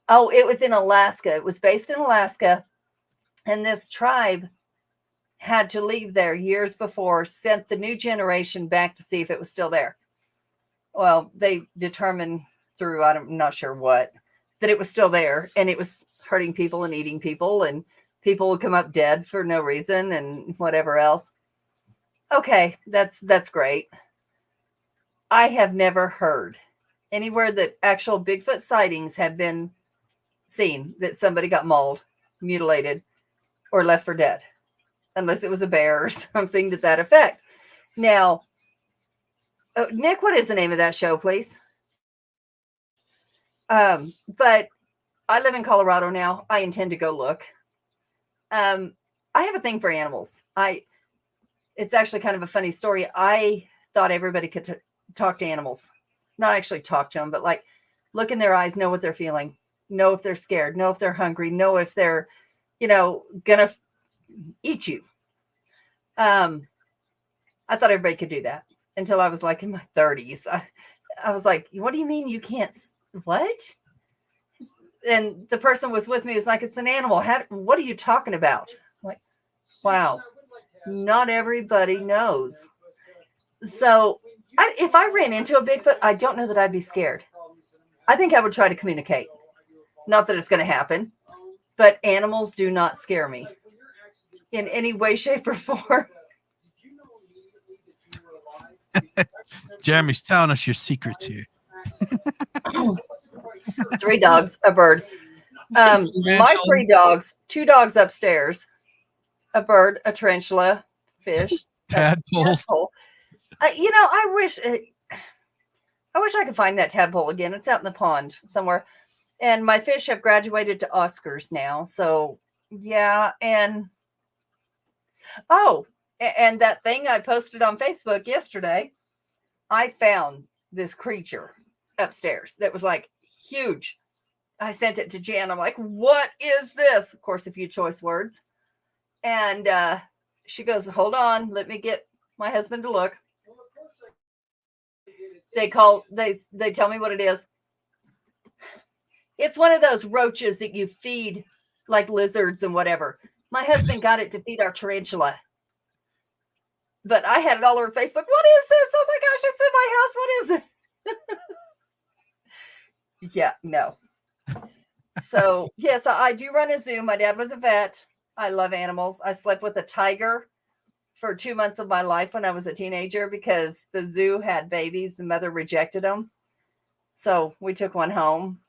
Oh, it was in Alaska. It was based in Alaska. And this tribe had to leave there years before, sent the new generation back to see if it was still there. Well, they determined through, I'm not sure what, that it was still there, and it was hurting people and eating people, and people would come up dead for no reason and whatever else. Okay, that's great. I have never heard anywhere that actual Bigfoot sightings have been seen that somebody got mauled, mutilated, or left for dead, unless it was a bear or something to that effect. Now, Nick, what is the name of that show, please? But I live in Colorado now. I intend to go look. I have a thing for animals. It's actually kind of a funny story. I thought everybody could talk to animals, not actually talk to them, but like look in their eyes, know what they're feeling, know if they're scared, know if they're hungry, know if they're, gonna eat you. I thought everybody could do that until I was like in my 30s. I was like, what do you mean you can't? What? And the person was with me was like, it's an animal. What are you talking about? I'm like, wow, not everybody knows. So If I ran into a Bigfoot, I don't know that I'd be scared. I think I would try to communicate. Not that it's going to happen, but animals do not scare me in any way, shape, or form. Jeremy's telling us your secrets here. 3 dogs, a bird. My 3 dogs, 2 dogs upstairs, a bird, a tarantula, fish, tadpoles. I wish I could find that tadpole again. It's out in the pond somewhere. And my fish have graduated to Oscars now. So yeah. And and that thing I posted on Facebook yesterday, I found this creature upstairs that was like huge. I sent it to Jan. I'm like, what is this? Of course, a few choice words. And she goes, hold on, let me get my husband to look. They tell me what it is. It's one of those roaches that you feed like lizards and whatever. My husband got it to feed our tarantula. But I had it all over Facebook. What is this? Oh my gosh, it's in my house. What is it? Yeah, no. So, yes, I do run a zoo. My dad was a vet. I love animals. I slept with a tiger for 2 months of my life when I was a teenager because the zoo had babies. The mother rejected them. So we took one home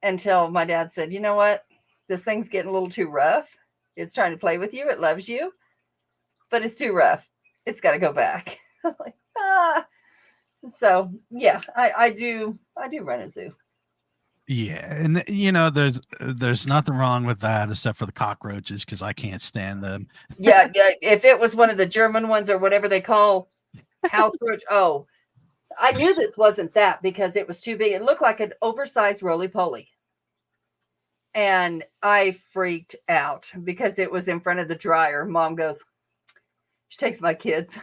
until my dad said, you know what? This thing's getting a little too rough. It's trying to play with you. It loves you, but it's too rough. It's got to go back. I'm like, So yeah, I do run a zoo. Yeah, and there's nothing wrong with that except for the cockroaches because I can't stand them. Yeah, if it was one of the German ones or whatever they call house roach, I knew this wasn't that because it was too big. It looked like an oversized roly-poly. And I freaked out because it was in front of the dryer. Mom goes, she takes my kids.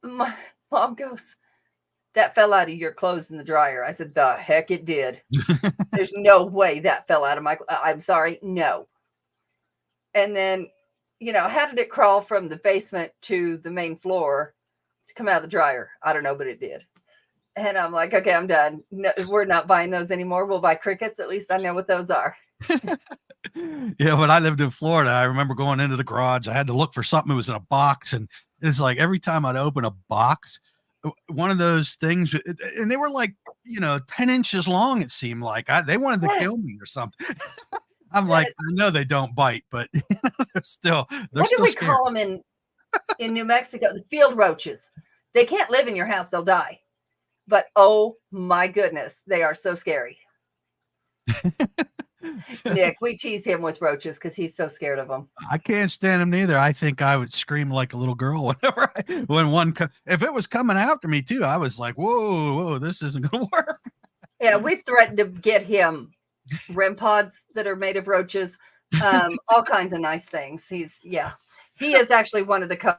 My mom goes, that fell out of your clothes in the dryer. I said, the heck it did. There's no way that fell out of my I'm sorry. No. And then, how did it crawl from the basement to the main floor to come out of the dryer? I don't know, but it did. And I'm like, okay, I'm done. No, we're not buying those anymore. We'll buy crickets. At least I know what those are. Yeah, when I lived in Florida, I remember going into the garage. I had to look for something that was in a box. And it's like every time I'd open a box, one of those things, and they were like, 10 inches long, it seemed like. They wanted to kill me or something. I'm like, I know they don't bite, but they're still what do we call them in New Mexico? The field roaches. They can't live in your house. They'll die. But oh my goodness, they are so scary. Nick, we tease him with roaches because he's so scared of them. I can't stand them neither. I think I would scream like a little girl whenever if it was coming after me too. I was like, whoa, this isn't going to work. Yeah, we threatened to get him REM pods that are made of roaches, all kinds of nice things. He is actually one of the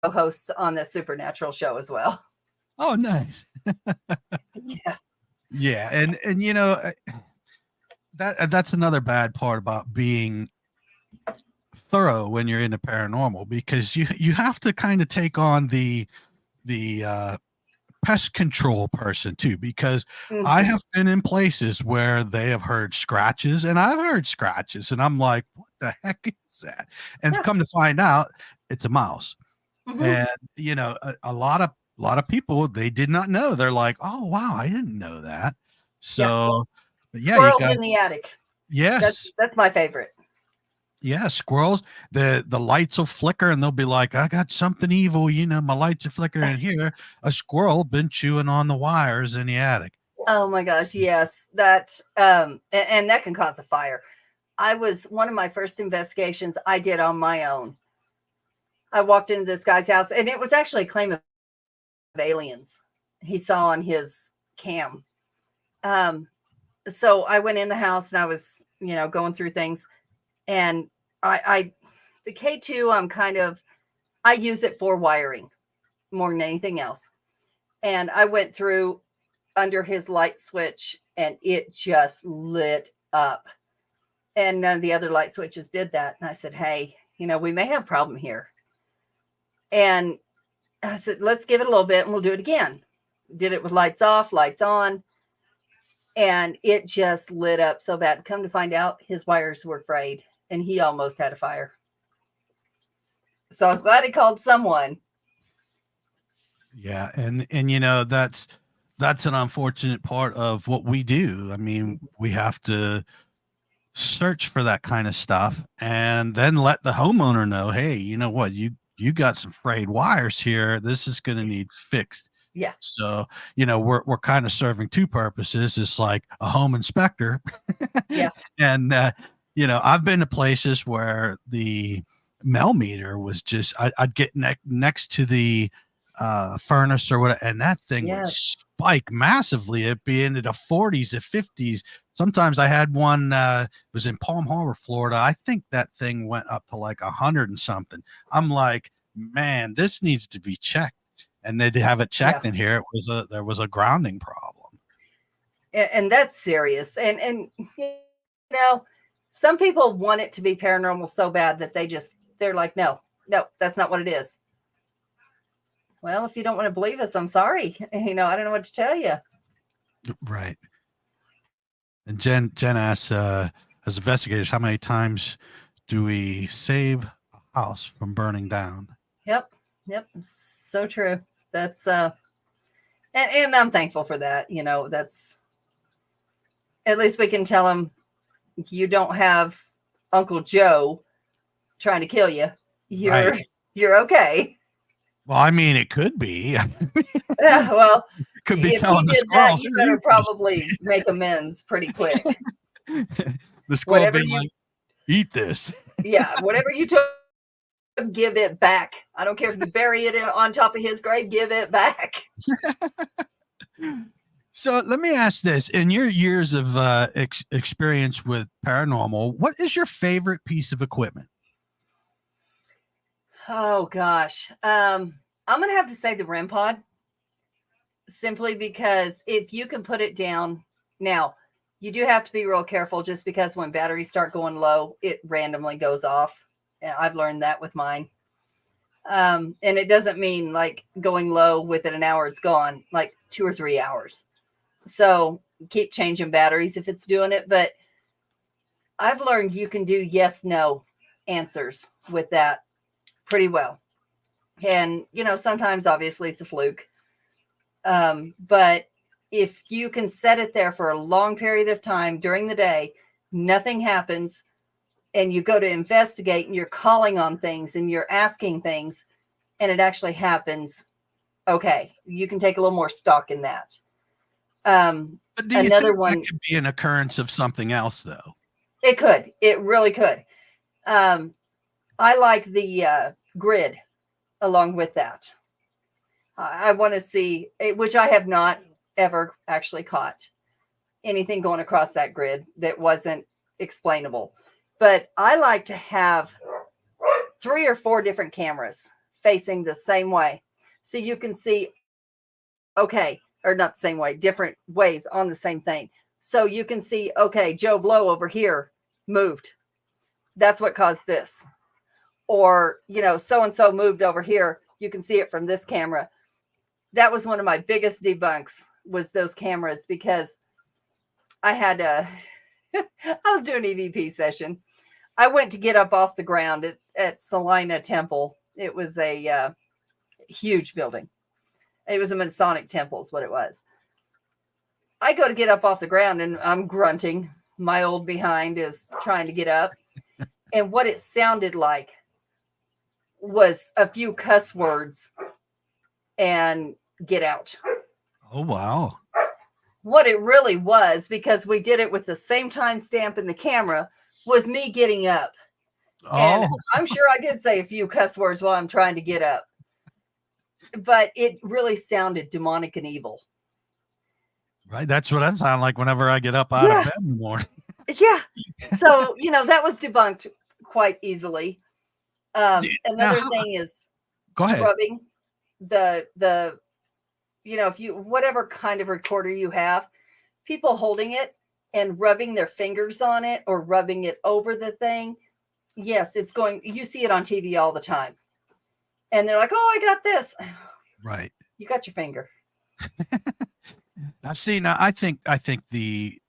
co-hosts on the Supernatural show as well. Oh, nice. Yeah, and that's another bad part about being thorough when you're into paranormal, because you have to kind of take on the pest control person too, because I have been in places where they have heard scratches and I've heard scratches and I'm like, what the heck is that? And come to find out it's a mouse. And a lot of people, they did not know. They're like, oh wow, I didn't know that. So squirrels in the attic. Yes, that's my favorite. Yeah, squirrels. The lights will flicker and they'll be like, I got something evil, my lights are flickering here. A squirrel been chewing on the wires in the attic. Oh my gosh, yes. That and that can cause a fire. One of my first investigations I did on my own. I walked into this guy's house and it was actually a claim of aliens he saw on his cam. So I went in the house and I was, going through things, and the K2, I use it for wiring more than anything else. And I went through under his light switch and it just lit up, and none of the other light switches did that. And I said, hey, we may have a problem here. And I said, let's give it a little bit and we'll do it again. Did it with lights off, lights on. And it just lit up so bad. Come to find out, his wires were frayed and he almost had a fire. So I was glad he called someone. Yeah. And you know, that's an unfortunate part of what we do. I mean, we have to search for that kind of stuff and then let the homeowner know, hey, you know what, you got some frayed wires here. This is going to need fixed. Yeah. So, you know, we're kind of serving two purposes. It's like a home inspector. Yeah. And, you know, I've been to places where the mel meter was just, I'd get next to the furnace or whatever, and that thing would spike massively. It'd be into the 40s, the 50s. Sometimes I had one, it was in Palm Harbor, Florida. I think that thing went up to like 100 and something. I'm like, man, this needs to be checked. And they'd have it checked in here. There was a grounding problem. And that's serious. And you know, some people want it to be paranormal so bad that they're like, no, that's not what it is. Well, if you don't want to believe us, I'm sorry. You know, I don't know what to tell you. Right. And Jen asks, as investigators, how many times do we save a house from burning down? Yep. So true. That's and I'm thankful for that. You know, that's at least we can tell them you don't have Uncle Joe trying to kill you. You're okay. Well, I mean, it could be. Yeah, well, could be if telling you the did squirrels. that, you better probably make amends pretty quick. The squirrel would be like, eat this. Yeah, whatever you took, give it back. I don't care if you bury it on top of his grave, give it back. So let me ask this. In your years of experience with paranormal, what is your favorite piece of equipment? Oh, gosh. I'm going to have to say the REM pod. Simply because if you can put it down, now you do have to be real careful just because when batteries start going low, it randomly goes off. And I've learned that with mine. And it doesn't mean like going low within an hour, it's gone, like 2 or 3 hours. So keep changing batteries if it's doing it. But I've learned you can do yes, no answers with that pretty well. And, you know, sometimes obviously it's a fluke. But if you can set it there for a long period of time during the day, nothing happens, and you go to investigate and you're calling on things and you're asking things and it actually happens. Okay. You can take a little more stock in that. But do you another think one that could be an occurrence of something else though? It could, it really could. I like the, grid along with that. I want to see, which I have not ever actually caught anything going across that grid that wasn't explainable. But I like to have 3 or 4 different cameras facing the same way. So you can see, okay, or not the same way, different ways on the same thing. So you can see, okay, Joe Blow over here moved. That's what caused this. Or, you know, so-and-so moved over here. You can see it from this camera. That was one of my biggest debunks was those cameras because I had I was doing an EVP session. I went to get up off the ground at Salina Temple. It was a huge building. It was a Masonic temple is what it was. I go to get up off the ground and I'm grunting. My old behind is trying to get up. And what it sounded like was a few cuss words and get out. Oh, wow. What it really was, because we did it with the same timestamp in the camera, was me getting up. Oh. And I'm sure I did say a few cuss words while I'm trying to get up. But it really sounded demonic and evil. Right. That's what I sound like whenever I get up out of bed in the morning. Yeah. So, you know, that was debunked quite easily. Another thing is go ahead. Rubbing the you know, if you, whatever kind of recorder you have, people holding it and rubbing their fingers on it or rubbing it over the thing. Yes, it's going, you see it on TV all the time. And they're like, "Oh, I got this." Right. You got your finger. I've seen. I think the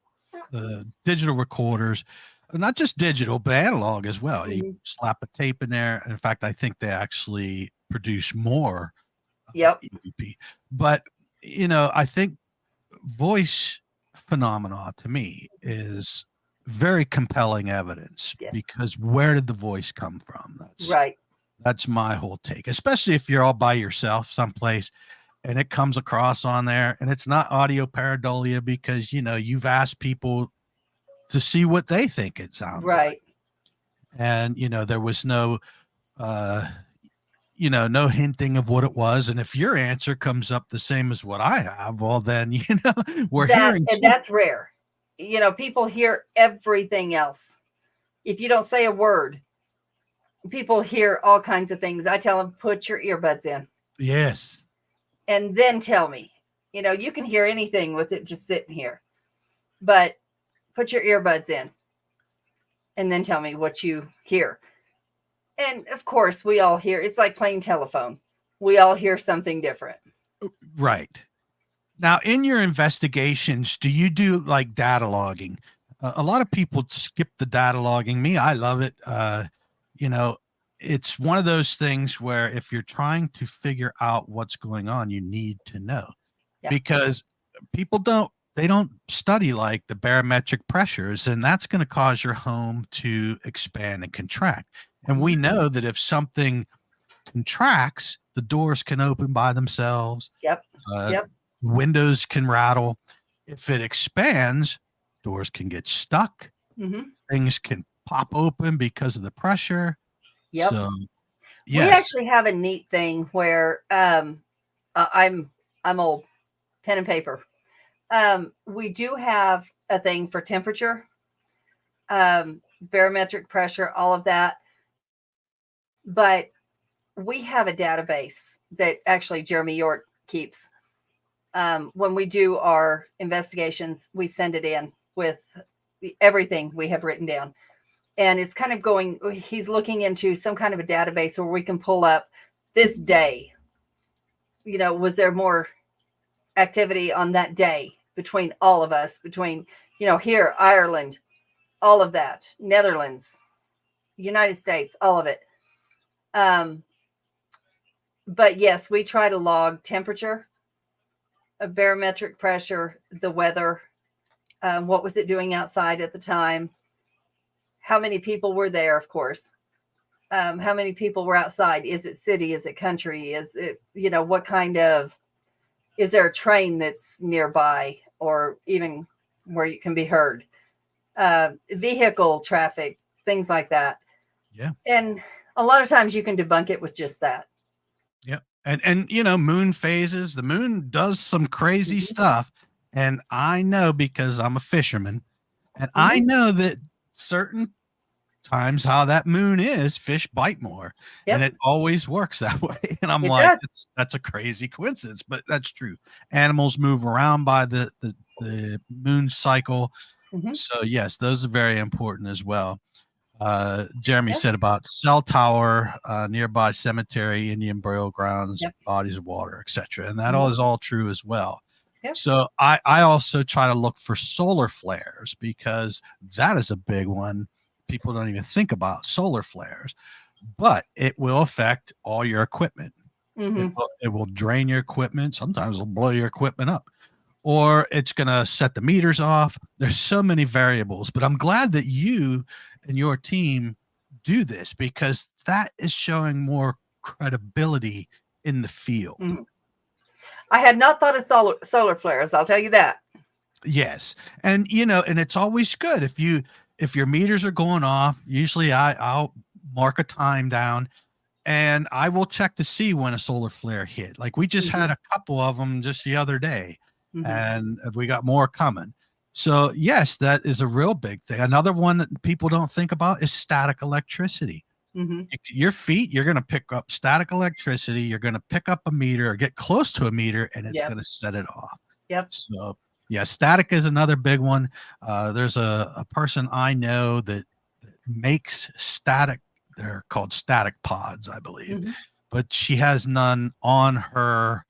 digital recorders, not just digital, but analog as well. You Mhm. slap a tape in there. In fact, I think they actually produce more Yep. EVP. But I think voice phenomena to me is very compelling evidence Yes. because where did the voice come from? Right. That's my whole take, especially if you're all by yourself someplace and it comes across on there and it's not audio pareidolia because you've asked people to see what they think it sounds like. Right. And there was no no hinting of what it was. And if your answer comes up the same as what I have, well then we're hearing That's rare. People hear everything else. If you don't say a word, people hear all kinds of things. I tell them, put your earbuds in. Yes. And then tell me. You can hear anything with it just sitting here. But put your earbuds in. And then tell me what you hear. And of course, we all hear. It's like playing telephone. We all hear something different. Right. Now, in your investigations, do you do like data logging? A lot of people skip the data logging. Me, I love it. It's one of those things where if you're trying to figure out what's going on, you need to know because people don't study like the barometric pressures, and that's going to cause your home to expand and contract. And we know that if something contracts, the doors can open by themselves. Yep. Windows can rattle. If it expands, doors can get stuck. Things can pop open because of the pressure. Yep. So, yes. We actually have a neat thing where I'm old, pen and paper. We do have a thing for temperature, barometric pressure, all of that. But we have a database that actually Jeremy York keeps. When we do our investigations, we send it in with everything we have written down. And it's kind of he's looking into some kind of a database where we can pull up this day. Was there more activity on that day between all of us, between, here, Ireland, all of that, Netherlands, United States, all of it. But yes, we try to log temperature, a barometric pressure, the weather, what was it doing outside at the time, how many people were there, of course, how many people were outside, is it city, is it country, is it, what kind of, is there a train that's nearby or even where you can be heard, vehicle traffic, things like that. Yeah. And a lot of times you can debunk it with just that. Yeah. And moon phases, the moon does some crazy stuff. And I know because I'm a fisherman and I know that certain times how that moon is, fish bite more. And it always works that way. And I'm that's a crazy coincidence, but that's true. Animals move around by the moon cycle. So yes, those are very important as well. Jeremy said about cell tower, nearby cemetery, Indian burial grounds, bodies of water, etc. And that is all true as well. So I also try to look for solar flares because that is a big one. People don't even think about solar flares, but it will affect all your equipment. It will drain your equipment. Sometimes it'll blow your equipment up. Or it's going to set the meters off. There's so many variables, but I'm glad that you and your team do this because that is showing more credibility in the field. I had not thought of solar flares. I'll tell you that. Yes. And, and it's always good if your meters are going off, usually I'll mark a time down and I will check to see when a solar flare hit. Like we just had a couple of them just the other day. And we got more coming. So yes, that is a real big thing. Another one that people don't think about is static electricity. Your feet, you're going to pick up static electricity. You're going to pick up a meter or get close to a meter and it's going to set it off. So yeah, static is another big one. There's a person I know that makes static. They're called static pods, I believe. but she has none on her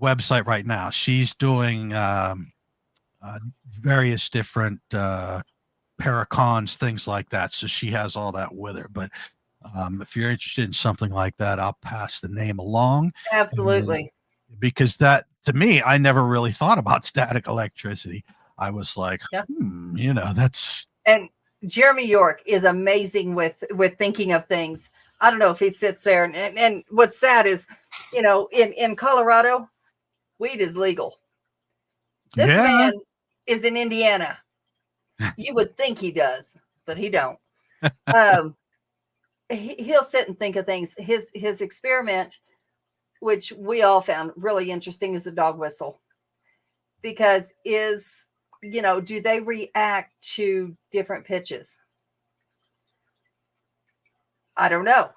website right now. She's doing various different paracons, things like that. So she has all that with her. But if you're interested in something like that, I'll pass the name along. Absolutely. Because that, to me, I never really thought about static electricity. I was like, Yeah. That's. And Jeremy York is amazing with thinking of things. I don't know if he sits there and what's sad is, in Colorado, weed is legal. This man is in Indiana. You would think he does, but he don't. He'll sit and think of things. His experiment, which we all found really interesting, is a dog whistle. Because do they react to different pitches? I don't know.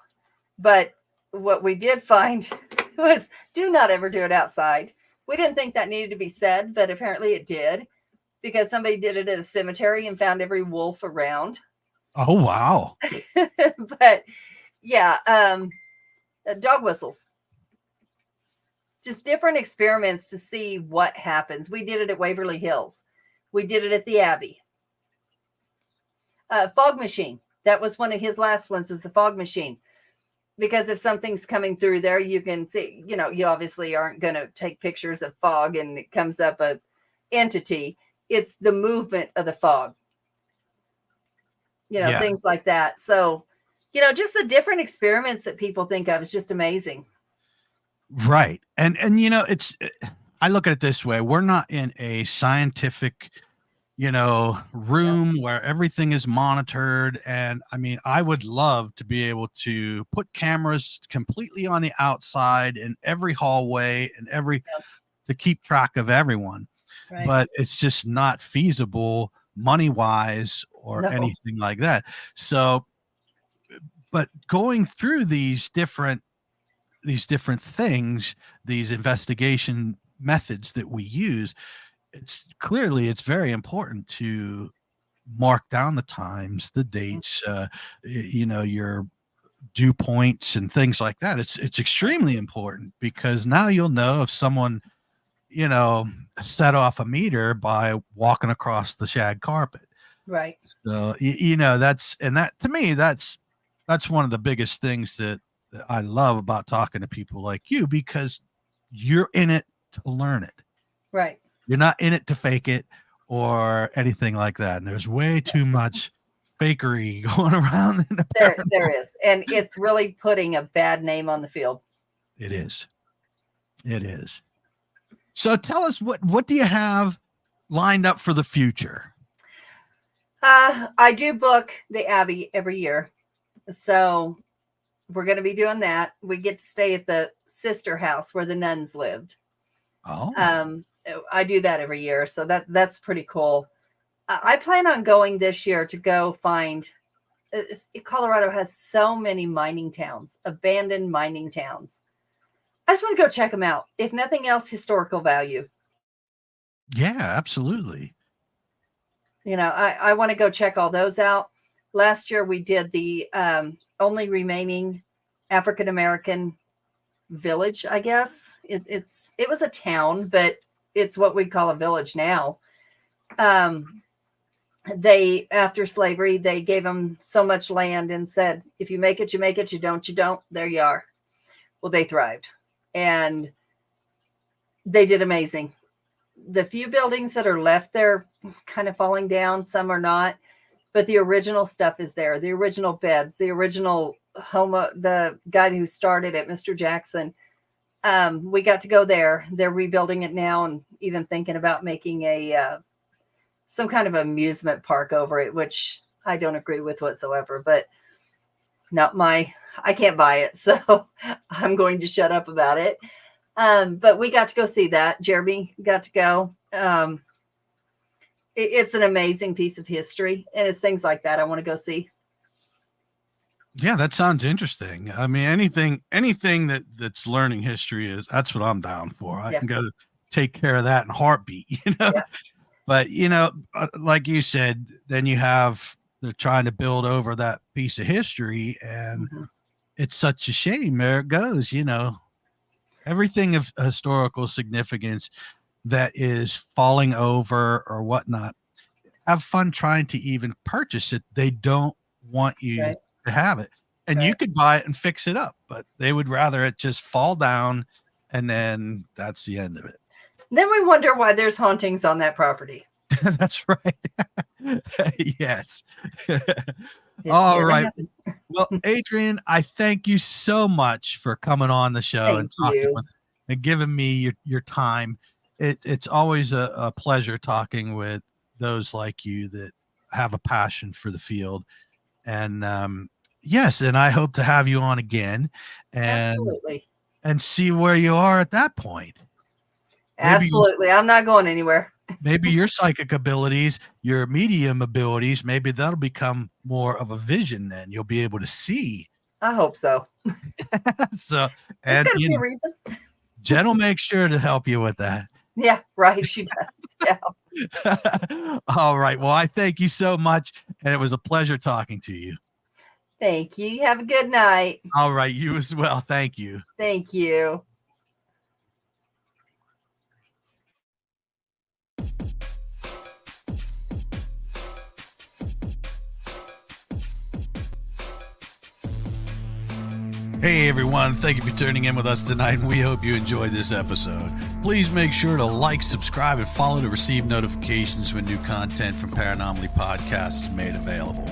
But what we did find was, do not ever do it outside. We didn't think that needed to be said, but apparently it did, because somebody did it at a cemetery and found every wolf around. Oh, wow. But yeah, dog whistles. Just different experiments to see what happens. We did it at Waverly Hills. We did it at the Abbey. Fog machine. That was one of his last ones, was the fog machine. Because if something's coming through there, you can see, you obviously aren't going to take pictures of fog and it comes up a entity. It's the movement of the fog. Things like that. So, just the different experiments that people think of is just amazing. Right. And I look at it this way. We're not in a scientific, room where everything is monitored. And I mean, I would love to be able to put cameras completely on the outside in every hallway and to keep track of everyone. Right. But it's just not feasible money wise or anything like that. So, but going through these different things, these investigation methods that we use, it's very important to mark down the times, the dates, your dew points and things like that. It's extremely important, because now you'll know if someone, set off a meter by walking across the shag carpet. Right. So, that to me, that's one of the biggest things that I love about talking to people like you, because you're in it to learn it. Right. You're not in it to fake it or anything like that. And there's way too much fakery going around in the there is. And it's really putting a bad name on the field. It is. So tell us, what do you have lined up for the future? I do book the Abbey every year. So we're going to be doing that. We get to stay at the sister house where the nuns lived. Oh. I do that every year. So that's pretty cool. I plan on going this year to go find, Colorado has so many mining towns, abandoned mining towns. I just want to go check them out. If nothing else, historical value. Yeah, absolutely. I want to go check all those out. Last year we did the only remaining African-American village, I guess. It was a town, but it's what we call a village now. They, after slavery, they gave them so much land and said, if you make it, you make it. You don't, you don't. There you are. Well, they thrived. And they did amazing. The few buildings that are left there kind of falling down, some are not. But the original stuff is there. The original beds, the original home, the guy who started it, Mr. Jackson. We got to go there. They're rebuilding it now and even thinking about making some kind of amusement park over it, which I don't agree with whatsoever, but I can't buy it. So I'm going to shut up about it. But we got to go see that. Jeremy got to go. It's an amazing piece of history, and it's things like that I want to go see. Yeah, that sounds interesting. I mean, anything that's learning history that's what I'm down for. I can go take care of that in a heartbeat, Yeah. But like you said, then they're trying to build over that piece of history, and it's such a shame. There it goes, everything of historical significance that is falling over or whatnot. Have fun trying to even purchase it. They don't want you to have it. And you could buy it and fix it up, but they would rather it just fall down, and then that's the end of it. Then we wonder why there's hauntings on that property. That's right. Yes. All right. Well, Adrienne, I thank you so much for coming on the show and talking with us and giving me your time. It's always a pleasure talking with those like you that have a passion for the field. And yes, and I hope to have you on again and see where you are at that point. Absolutely. I'm not going anywhere. Maybe your psychic abilities, your medium abilities, maybe that'll become more of a vision then. You'll be able to see. I hope so. So, and gotta be a reason. Jen will make sure to help you with that. Yeah, right. She does. Yeah. All right. Well, I thank you so much. And it was a pleasure talking to you. Thank you. Have a good night. All right. You as well. Thank you. Thank you. Hey everyone, thank you for tuning in with us tonight, and we hope you enjoyed this episode. Please make sure to like, subscribe, and follow to receive notifications when new content from Paranomaly Podcasts is made available.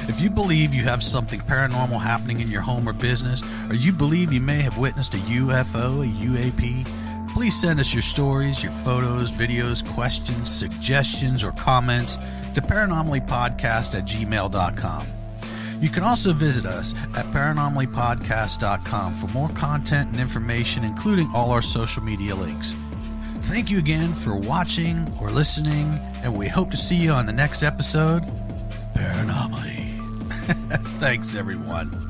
If you believe you have something paranormal happening in your home or business, or you believe you may have witnessed a UFO, a UAP, please send us your stories, your photos, videos, questions, suggestions, or comments to paranormalypodcast@gmail.com. You can also visit us at paranormalypodcast.com for more content and information, including all our social media links. Thank you again for watching or listening, and we hope to see you on the next episode, Paranomaly. Thanks, everyone.